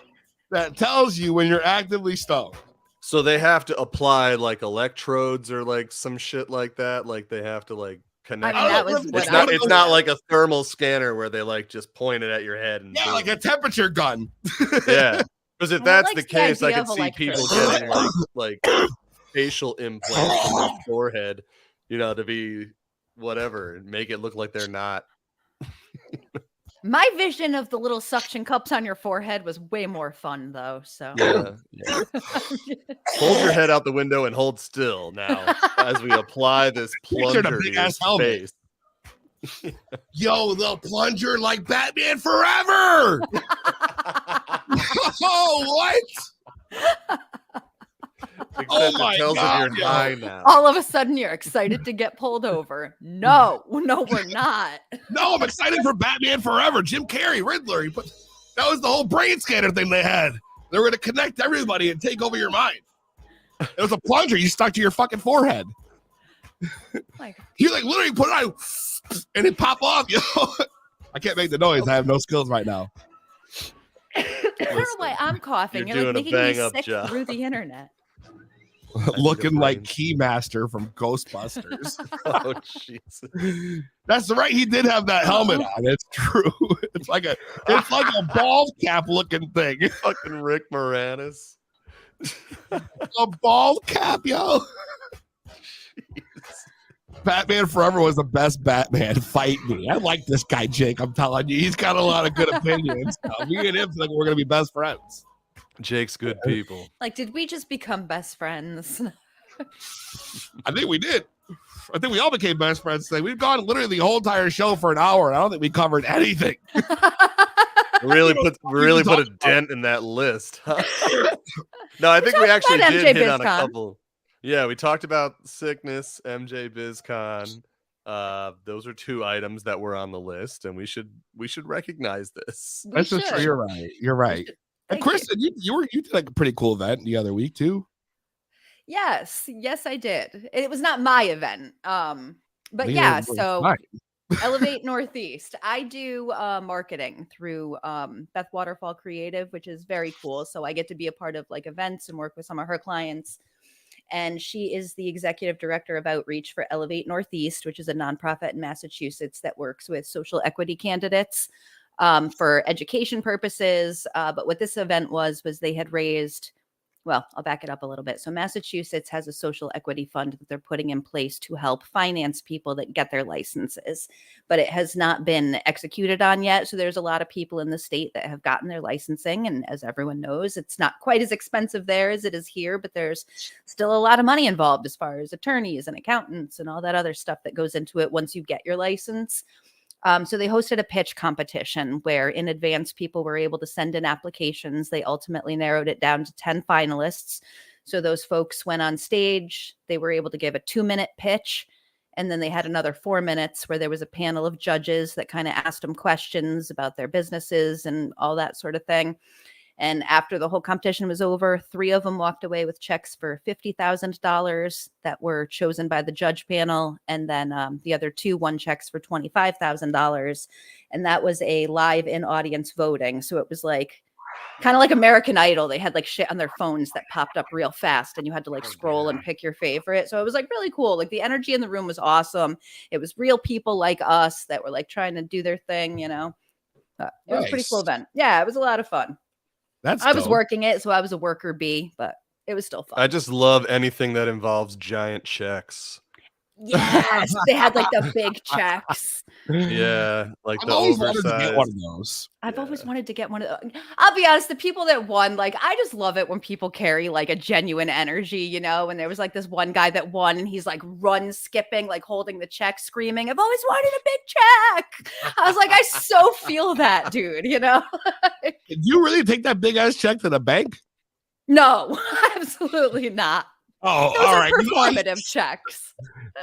that tells you when you're actively stoned. So they have to apply like electrodes or like some shit like that. Like they have to like connect. I mean, it's not like a thermal scanner where they like just point it at your head. And like a temperature gun. Yeah. Because if I that's likes the the case, I idea could of see people electricity. getting like facial implants in their forehead, to be whatever and make it look like they're not. My vision of the little suction cups on your forehead was way more fun, though. So Yeah. Hold your head out the window and hold still now as we apply this Picture the plunger to big your ass helmet. face. Yo, the plunger like Batman Forever. Oh, what? Except my it tells God, them you're yo. high now. all of a sudden you're excited to get pulled over. No, we're not. No, I'm excited for Batman Forever. Jim Carrey, Riddler. That was the whole brain scanner thing they had. They were going to connect everybody and take over your mind. It was a plunger you stuck to your fucking forehead. Like, You like literally put it on and it pop off, yo. I can't make the noise. I have no skills right now. I don't know why I'm coughing. you're You're like doing a making me bang-up sick job. through the internet. Looking like brain. Keymaster from Ghostbusters. Oh, Jesus. That's right. He did have that helmet on. It's true. It's like a bald cap looking thing. Fucking Rick Moranis. A bald cap, yo. Batman Forever was the best Batman. Fight me. I like this guy, Jake. I'm telling you, he's got a lot of good opinions. Me and him feel like we're gonna be best friends. Jake's good people. Like, did we just become best friends? I think we did. I think we all became best friends today. We've gone literally the whole entire show for an hour, and I don't think we covered anything. Really put a dent in that list. Huh? No, I think we actually about did MJ hit on a BizCon. couple. Yeah, we talked about sickness, MJ BizCon. Those are two items that were on the list, and we should recognize this. That's just true. You're right. You're right. And Thank Chris, you did like a pretty cool event the other week too. Yes, I did. It was not my event. But yeah, so Right. Elevate Northeast. I do marketing through Beth Waterfall Creative, which is very cool. So I get to be a part of like events and work with some of her clients. And she is the executive director of outreach for Elevate Northeast, which is a nonprofit in Massachusetts that works with social equity candidates for education purposes. But what this event was they had raised, well, I'll back it up a little bit. So Massachusetts has a social equity fund that they're putting in place to help finance people that get their licenses, but it has not been executed on yet. So there's a lot of people in the state that have gotten their licensing. And as everyone knows, it's not quite as expensive there as it is here, but there's still a lot of money involved as far as attorneys and accountants and all that other stuff that goes into it once you get your license. So they hosted a pitch competition where in advance people were able to send in applications. They ultimately narrowed it down to 10 finalists. So those folks went on stage. They were able to give a 2-minute pitch. And then they had another 4 minutes where there was a panel of judges that kind of asked them questions about their businesses and all that sort of thing. And after the whole competition was over, 3 of them walked away with checks for $50,000 that were chosen by the judge panel. And then the other 2 won checks for $25,000. And that was a live in-audience voting. So it was like kind of like American Idol. They had like shit on their phones that popped up real fast and you had to like scroll and pick your favorite. So it was like really cool. Like the energy in the room was awesome. It was real people like us that were like trying to do their thing, you know. It was a pretty cool event. Yeah, it was a lot of fun. I was working it, so I was a worker bee, but it was still fun. I just love anything that involves giant checks. Yes, they had like the big checks. Yeah, like I've the always wanted oversized. to get one of those. I've always wanted to get one of those. I'll be honest, the people that won, like, I just love it when people carry like a genuine energy, you know. And there was like this one guy that won, and he's like skipping, like holding the check, screaming, "I've always wanted a big check." I was like, I so feel that, dude, you know. Did you really take that big ass check to the bank? No, absolutely not. Oh, Those all are right. performative checks.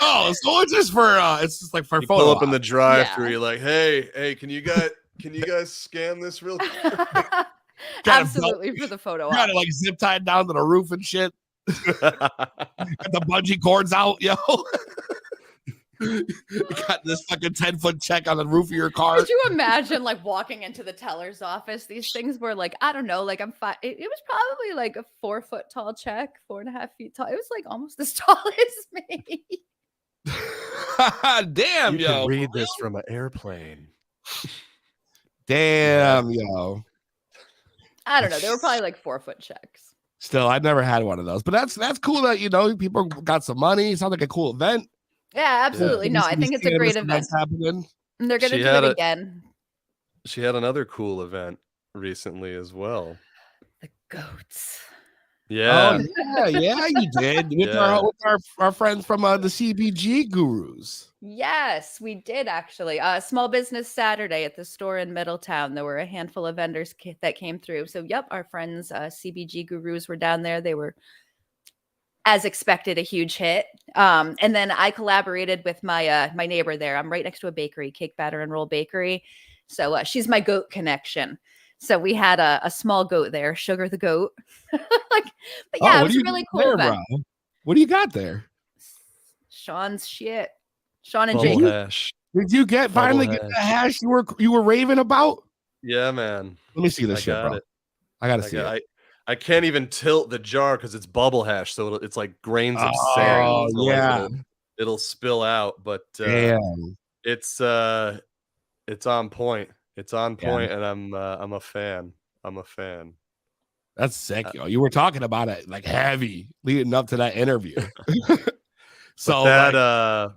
Oh, so it's just for it's just like for You photo pull up in the ops. drive-through. Yeah. You're like, hey, can you guys scan this real quick? Absolutely for the photo. You got it like zip tied down to the roof and shit. Got the bungee cords out, yo. You got this fucking 10-foot check on the roof of your car. Could you imagine like walking into the teller's office? These things were like, I don't know, like it was probably like a 4-foot tall check, 4.5 feet tall. It was like almost as tall as me. Damn, You yo. can read this from an airplane. Damn, yo. I don't know. They were probably like 4-foot checks. Still, I've never had one of those, but that's cool that people got some money. It sounds like a cool event. Yeah, absolutely. No, I think it's a great event. Happening. And they're gonna do it again. She had another cool event recently as well. The goats. Yeah. Oh, yeah, you did. With our friends from the CBG Gurus. Yes, we did actually. Small Business Saturday at the store in Middletown. There were a handful of vendors that came through. So, yep, our friends CBG Gurus were down there. They were, as expected, a huge hit. And then I collaborated with my my neighbor there. I'm right next to a bakery, Cake Batter and Roll Bakery. So she's my goat connection. So we had a small goat there, Sugar the goat. But yeah, it was a really cool event. Bro? What do you got there? Sean's shit. Sean and Bubble Jake. hash. Did you finally get the hash you were raving about? Yeah, man. Let me see this shit, bro. I gotta see it. I can't even tilt the jar because it's bubble hash, so it's like grains of sand. So yeah, it'll spill out, but it's on point. It's on point, and I'm a fan. I'm a fan. That's sick, yo. You were talking about it like heavy leading up to that interview. So the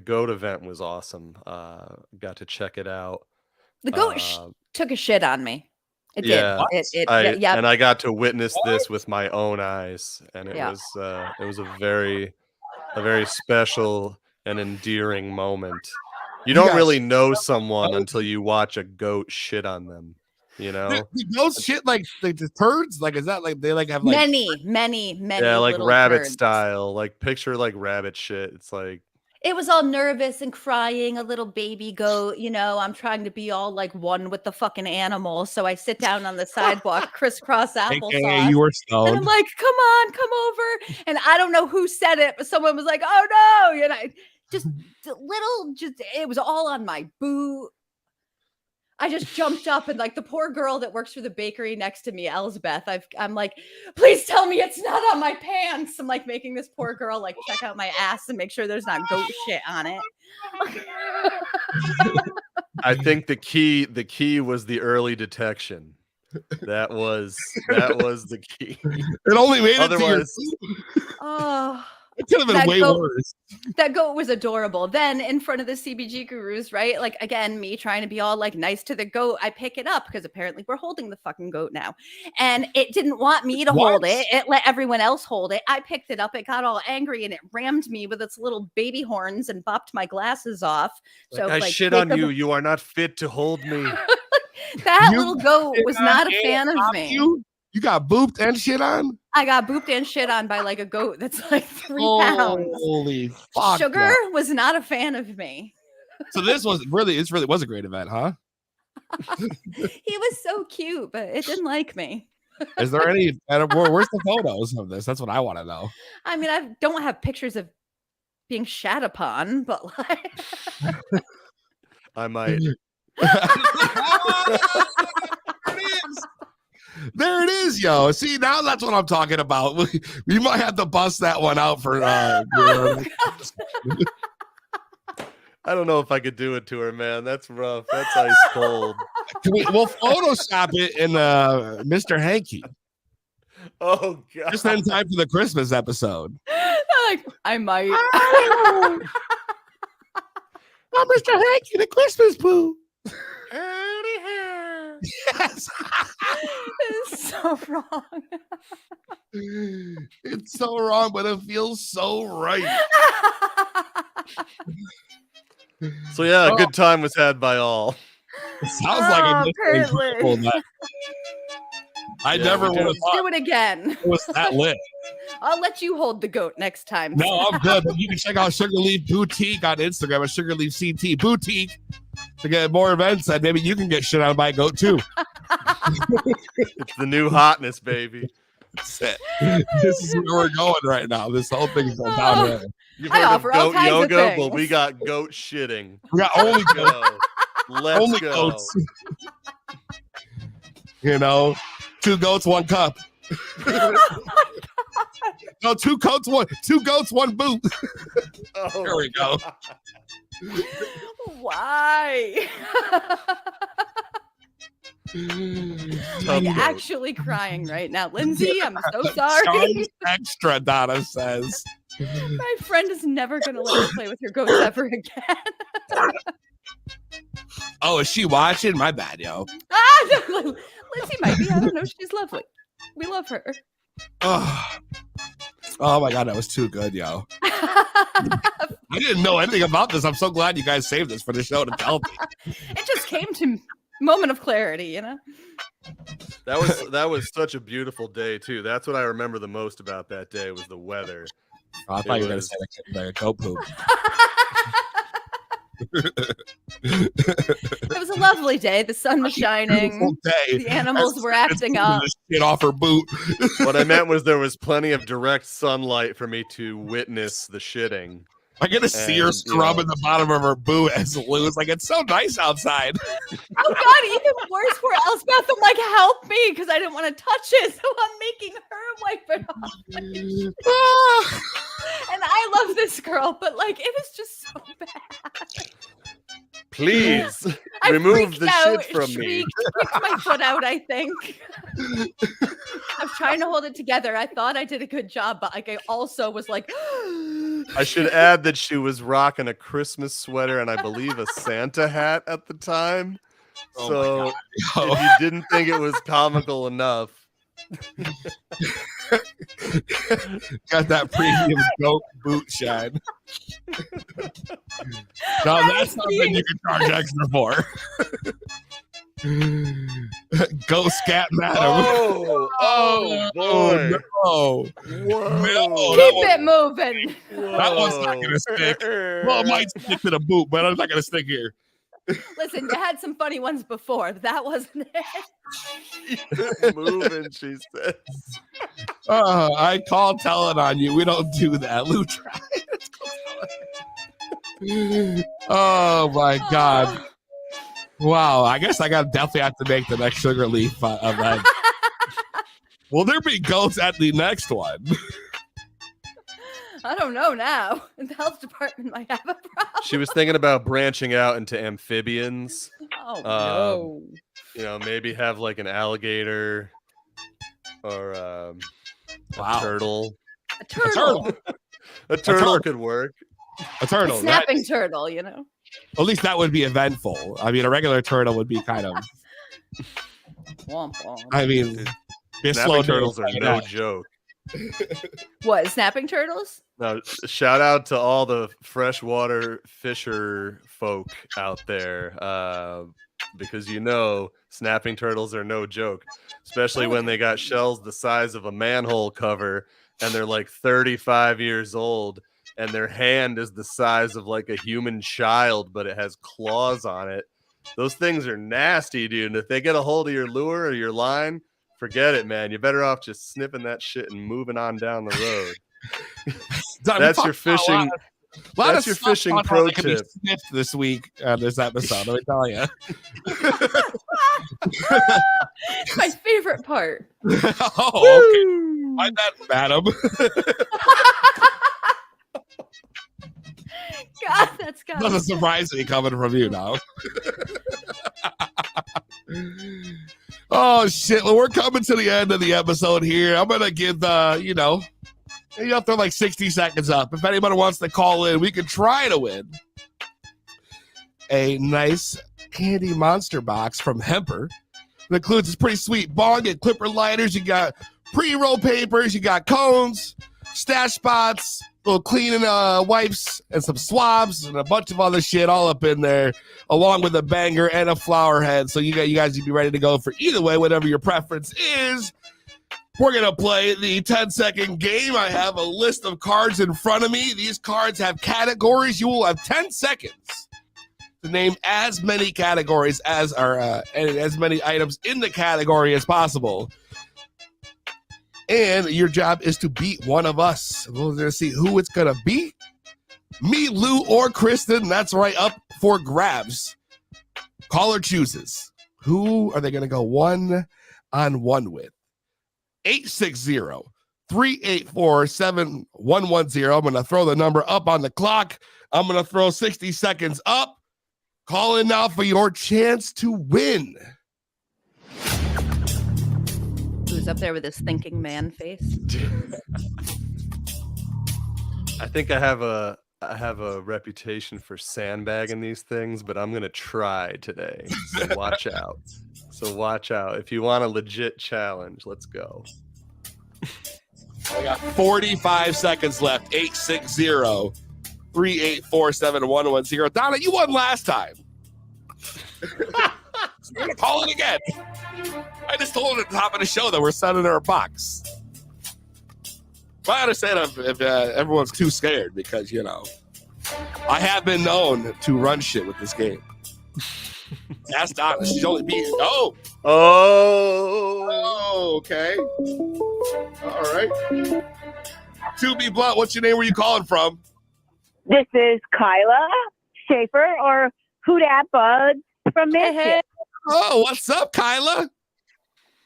goat event was awesome. Got to check it out. The goat took a shit on me. It did. And I got to witness this with my own eyes, and it was a very special and endearing moment. You don't really know someone until you watch a goat shit on them. The goats shit like the turds. Like, is that like they like have like many? Yeah, like rabbit turds. style. Like picture like rabbit shit. It's like. It was all nervous and crying, a little baby goat. I'm trying to be all like one with the fucking animal. So I sit down on the sidewalk, crisscross applesauce. You were stoned. And I'm like, come over. And I don't know who said it, but someone was like, oh no. It was all on my boot. I just jumped up and like the poor girl that works for the bakery next to me, Elsbeth, I'm like, please tell me it's not on my pants. I'm like making this poor girl like check out my ass and make sure there's not goat shit on it. I think the key was the early detection. That was the key. It only made it to your it could have been way worse. That goat was adorable. Then in front of the CBG Gurus, right? Like, again, me trying to be all like nice to the goat. I pick it up because apparently we're holding the fucking goat now. And it didn't want me to hold it. It let everyone else hold it. I picked it up. It got all angry and it rammed me with its little baby horns and bopped my glasses off. So I shit on you. You are not fit to hold me. That little goat was not a fan of me. You got booped and shit on? I got booped and shit on by like a goat that's like 3 pounds. Holy fuck. Sugar was not a fan of me. So this really was a great event, huh? He was so cute, but it didn't like me. Is there any where's the photos of this? That's what I want to know. I mean, I don't have pictures of being shat upon, but like I might. There it is, yo. See, now that's what I'm talking about. We might have to bust that one out for I don't know if I could do it to her, man. That's rough. That's ice cold. We'll Photoshop it in Mr. Hanky. Oh god. Just in time for the Christmas episode. Like, I might. I'm Mr. Hanky, the Christmas poo. Yes. It's so wrong. It's so wrong, but it feels so right. So yeah, a good time was had by all. It sounds like it. I never would have thought do it again. It was that lit. I'll let you hold the goat next time. No, I'm good. But you can check out Sugarleaf Boutique on Instagram at Sugarleaf CT Boutique to get more events, and maybe you can get shit on by a goat too. It's the new hotness, baby. That's it. This is where we're going right now. This whole thing is going downhill. You've heard of goat yoga? Well, we got goat shitting. We got only goats. Let's go. Goats. 2 goats, 1 cup. No, 2 goats, 1 boot. Oh, there we go. Why? Like actually crying right now. Lindsay, I'm so sorry. Charms extra, Donna says. My friend is never going to let me play with your goats ever again. Oh, is she watching? My bad, yo. No, Lindsay might be. I don't know. She's lovely. We love her. Oh my God, that was too good, yo. I didn't know anything about this. I'm so glad you guys saved this for the show to tell me. It just came to moment of clarity, you know? That was such a beautiful day too. That's what I remember the most about that day was the weather. Oh, I thought you were going to say the goat poop. It was a lovely day. The sun was shining. The animals were acting up. Shit off her boot. What I meant was there was plenty of direct sunlight for me to witness the shitting. I get to see her scrubbing the bottom of her boot as Lou's like, it's so nice outside. Oh God, even worse for Elspeth. I'm like, help me, because I didn't want to touch it, so I'm making her wipe it off. And I love this girl, but like, it was just so bad. Please remove the shit from me. Kicked my foot out, I think. I was trying to hold it together. I thought I did a good job, but like I also was like I should add that she was rocking a Christmas sweater and I believe a Santa hat at the time. So if you didn't think it was comical enough. Got that premium goat boot shine. No, that's something you can charge extra for. Go scat madam. Oh boy. No. Whoa. Keep it moving. That one's not gonna stick. Well, it might stick to the boot, but it's not gonna stick here. Listen, you had some funny ones before, but that wasn't it. Moving, she says. I call telling on you. We don't do that. Lou tried. Oh my God. Wow. I guess I definitely have to make the next Sugar Leaf event. Will there be goats at the next one? I don't know now. The health department might have a problem. She was thinking about branching out into amphibians. Oh no. You know, maybe have like an alligator or a turtle. A turtle. A turtle could work. A turtle. A snapping turtle, you know. At least that would be eventful. I mean, a regular turtle would be kind of. Womp womp. I mean, snapping turtles are no joke. What, snapping turtles? Now, shout out to all the freshwater fisher folk out there, because snapping turtles are no joke, especially when they got shells the size of a manhole cover and they're like 35 years old and their hand is the size of like a human child, but it has claws on it. Those things are nasty, dude. And if they get a hold of your lure or your line, forget it, man. You're better off just snipping that shit and moving on down the road. That's your fishing. That's your fishing pro tip. This week on this episode, let me tell you. My favorite part. Oh, okay. My bad, madam. God, that's got doesn't surprise me coming from you now. Oh shit! Well, we're coming to the end of the episode here. I'm gonna give you have to like 60 seconds up. If anybody wants to call in, we could try to win a nice candy monster box from Hemper. It includes this pretty sweet bong and clipper lighters. You got pre-roll papers. You got cones, stash spots, little cleaning wipes, and some swabs, and a bunch of other shit all up in there, along with a banger and a flower head. So you guys be ready to go for either way, whatever your preference is. We're going to play the 10-second game. I have a list of cards in front of me. These cards have categories. You will have 10 seconds to name as many categories as are and as many items in the category as possible. And your job is to beat one of us. We're going to see who it's going to be. Me, Lou, or Kristen. That's right, up for grabs. Caller chooses. Who are they going to go one-on-one with? 860-384-7110. I'm going to throw the number up on the clock. I'm going to throw 60 seconds up. Call in now for your chance to win. Who's up there with his thinking man face? I think I have a reputation for sandbagging these things, but I'm gonna try today. So watch out. If you want a legit challenge, let's go. I got 45 seconds left. 860-384-7110. Donna, you won last time. We're gonna call it again. I just told her at the top of the show that we're sending her a box. But I understand if everyone's too scared because, you know, I have been known to run shit with this game. That's Donna. She's only beaten. Oh, okay. All right. To be blunt, what's your name? Where you calling from? This is Kyla Schaefer, or Who Dat Buds from Michigan. Hey. Oh, what's up, Kyla?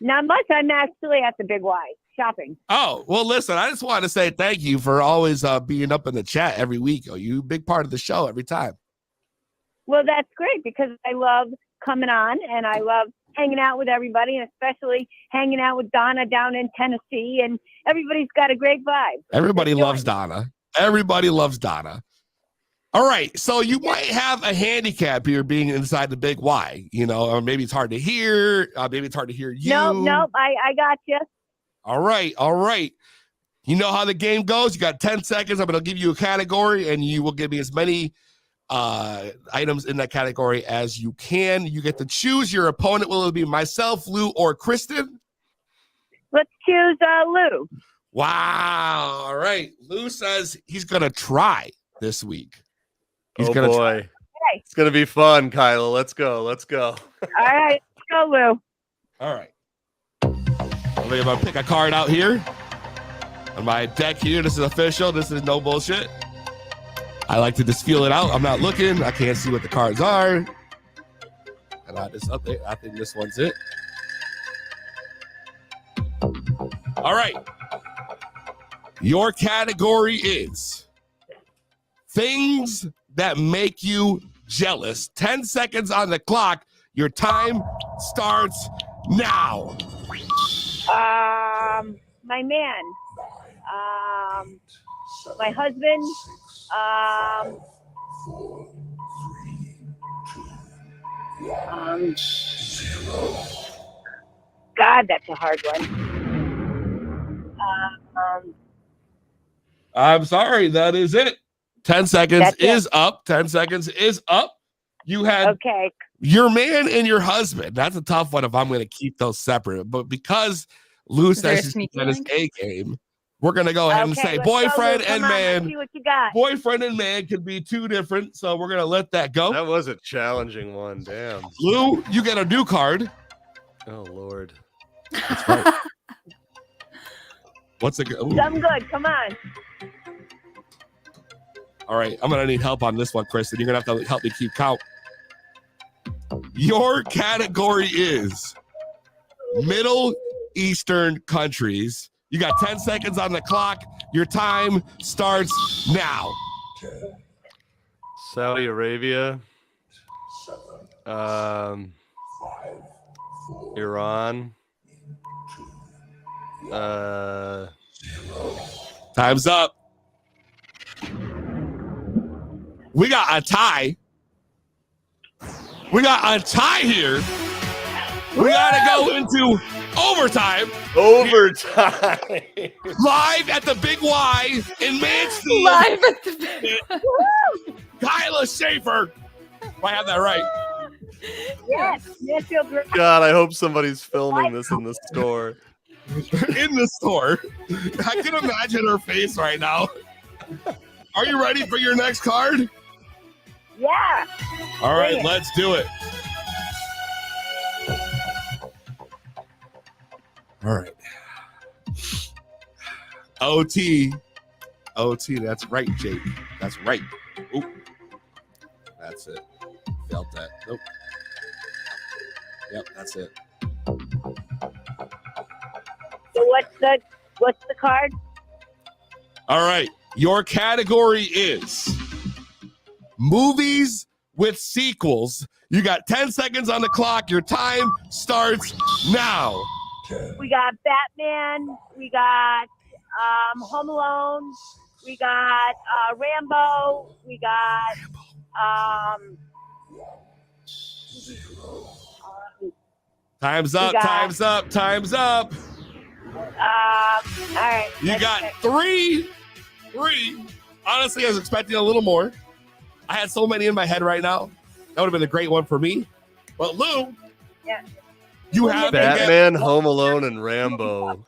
Not much. I'm actually at the Big Y shopping. Oh, well, listen, I just wanted to say thank you for always being up in the chat every week. Oh, you a big part of the show every time. Well, that's great because I love coming on and I love hanging out with everybody, and especially hanging out with Donna down in Tennessee. And everybody's got a great vibe. Everybody Let's loves join. Donna. Everybody loves Donna. All right, so you might have a handicap here being inside the Big Y, you know, or maybe it's hard to hear. Maybe it's hard to hear you. Nope. I got you. All right. You know how the game goes. You got 10 seconds. I'm going to give you a category, and you will give me as many items in that category as you can. You get to choose your opponent. Will it be myself, Lou, or Kristen? Let's choose Lou. Wow. All right. Lou says he's going to try this week. He's Oh gonna boy. Try. It's going to be fun, Kyla. Let's go. All right. Let's go, Lou. All right. I'm going to pick a card out here. On my deck here, this is official. This is no bullshit. I like to just feel it out. I'm not looking. I can't see what the cards are. And I just update. I think this one's it. All right. Your category is things that make you jealous. 10 seconds on the clock. Your time starts now. My man. My husband. God, that's a hard one. I'm sorry. That is it. 10 seconds That's it. is up. 10 seconds is up. You had Okay. your man and your husband. That's a tough one if I'm going to keep those separate. But because Lou Is there a says she's sneaky at his link? A game, we're going to go ahead and Okay, say let's go, boyfriend Lou. and Come on, let's man. see what you got. Boyfriend and man could be two different. So we're going to let that go. That was a challenging one. Damn. Lou, you get a new card. Oh, Lord. That's right. What's it? Something good. Come on. All right, I'm gonna need help on this one, Kristen. You're gonna have to help me keep count. Your category is Middle Eastern countries. You got 10 seconds on the clock. Your time starts now. Saudi Arabia. Iran. Time's up. We got a tie. We got a tie here. We gotta go into overtime. Overtime. Live at the Big Y in Mansfield. Live at the Kyla Schaefer. If I have that right. Yes. Mansfield. God, I hope somebody's filming this in the store. In the store. I can imagine her face right now. Are you ready for your next card? Yeah. All right, Bring it. let's do it. All right. OT. That's right, Jake. That's right. Oop. That's it. Felt that. Nope. Yep, that's it. So what's the card? All right. Your category is movies with sequels. You got 10 seconds on the clock. Your time starts now. We got Batman. We got Home Alone. We got Rambo. We got Time's up. got- Time's up. Time's up. all right. You got three. Honestly, I was expecting a little more. I had so many in my head right now. That would have been a great one for me. But Lou, Yeah. you have Batman, Home Alone, and Rambo.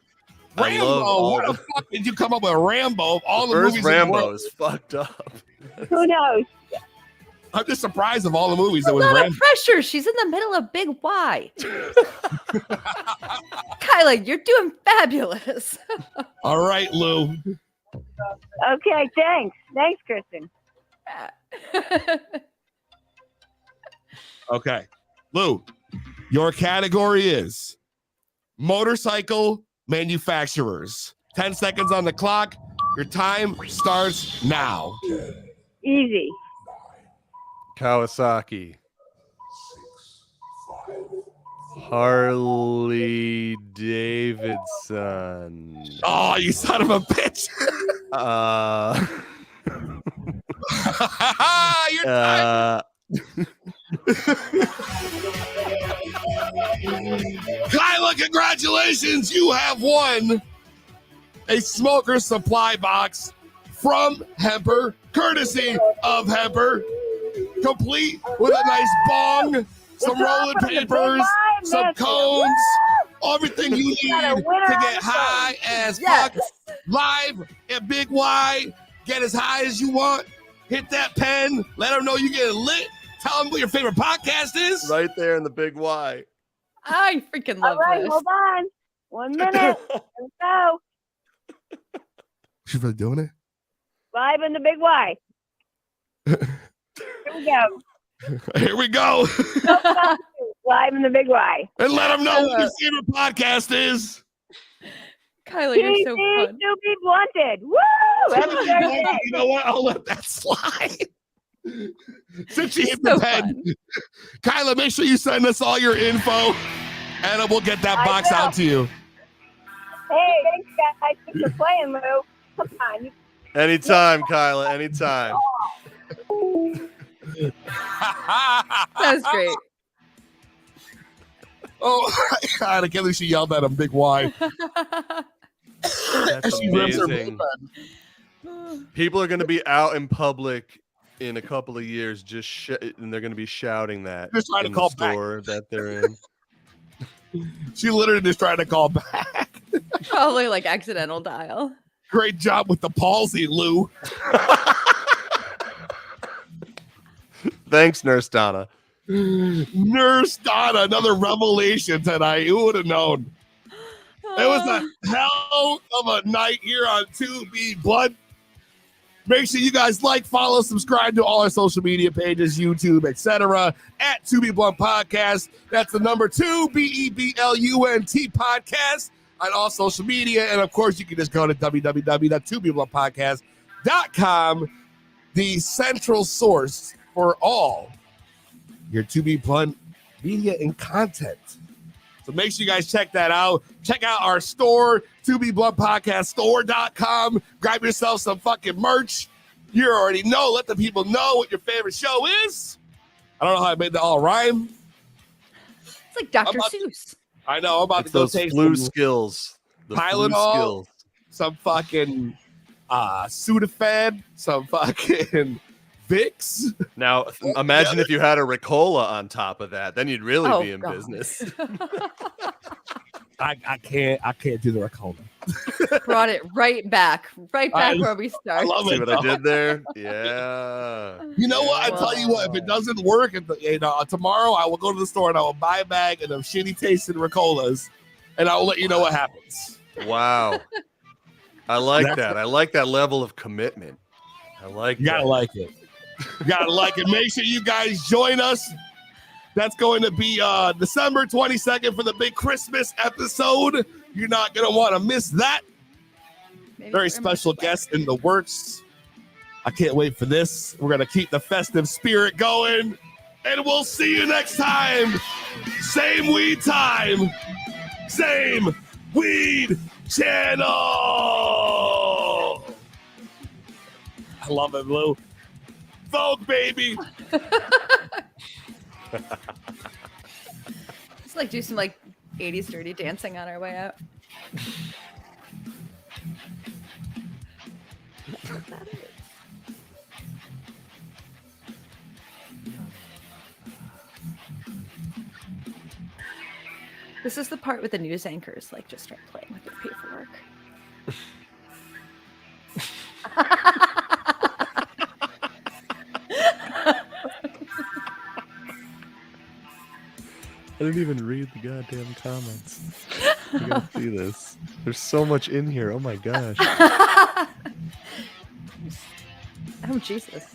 I Rambo. love all What the fuck did you come up with Rambo of all the first movies in the Rambo world? is fucked up. Who knows? I'm just surprised of all the movies that A was lot Rambo. of pressure. She's in the middle of Big Y. Kyla, you're doing fabulous. All right, Lou. Okay, thanks. Thanks, Kristen. Okay. Lou, your category is motorcycle manufacturers. 10 seconds on the clock. Your time starts now. Easy. Kawasaki. Harley Davidson. Oh, you son of a bitch. Your time. Kyla, congratulations. You have won a smoker supply box from Hemper, courtesy of Hemper, complete with a nice bong, some rolling papers, some cones, everything you need to get high as fuck. Live at Big Y. Get as high as you want. Hit that pen. Let them know you get lit. Tell them what your favorite podcast is. Right there in the Big Y. I freaking love All right, this. hold on. 1 minute. Let's go. She's really doing it? Live in the Big Y. Here we go. Here we go. Live in the Big Y. And let them know what your favorite podcast is. Kyla, you're so PZ fun. to be blunted. Woo! Happy birthday. You know what? I'll let that slide. Since she hit So the pen. Kyla, make sure you send us all your info and we'll get that I box will. out to you. Hey, thanks, guys. Thanks for playing, Lou. Come on. You Anytime, Kyla. Anytime. That's great. Oh, my God. I can't believe she yelled at him, Big Y. That's She rips her amazing. pen. People are going to be out in public in a couple of years, and they're going to be shouting that Just trying to in call the back. store that they're in. She literally just tried to call back. Probably like accidental dial. Great job with the palsy, Lou. Thanks, Nurse Donna. Nurse Donna, another revelation tonight. Who would have known? It was a hell of a night here on 2B Blood. Make sure you guys like, follow, subscribe to all our social media pages, YouTube, etc. at 2B Blunt Podcast. That's the number 2 BEBLUNT Podcast on all social media. And of course, you can just go to www.2bbluntpodcast.com, the central source for all your 2B Blunt media and content. So make sure you guys check that out. Check out our store, 2B Blunt Podcast Store.com. Grab yourself some fucking merch. You already know. Let the people know what your favorite show is. I don't know how I made that all rhyme. It's like Dr. about- Seuss. I know. I'm about It's to go those taste flu some skills. The flu Tylenol. skills. some fucking Sudafed, some fucking Vicks. Now, imagine if you had a Ricola on top of that. Then you'd really Oh, be in God. business. I can't do the Ricola. Brought it right back where we I started. love See it. what I did there? Yeah. You know what? I tell you what, if it doesn't work, tomorrow I will go to the store and I will buy a bag of them shitty tasting Ricolas, and I will let you know what happens. Wow. I like that. I like that level of commitment. I like You gotta that. like it. You gotta like it. Make sure you guys join us. That's going to be December 22nd for the big Christmas episode. You're not gonna want to miss that. Maybe Very for my special sweat. guest in the works. I can't wait for this. We're gonna keep the festive spirit going, and we'll see you next time. Same weed time. same weed channel. I love it, Blue. Vogue, baby. Just like do some like 80s dirty dancing on our way out. What that is. This is the part with the news anchors like just start playing with their paperwork. I didn't even read the goddamn comments. You gotta see this. There's so much in here. Oh my gosh. Oh Jesus.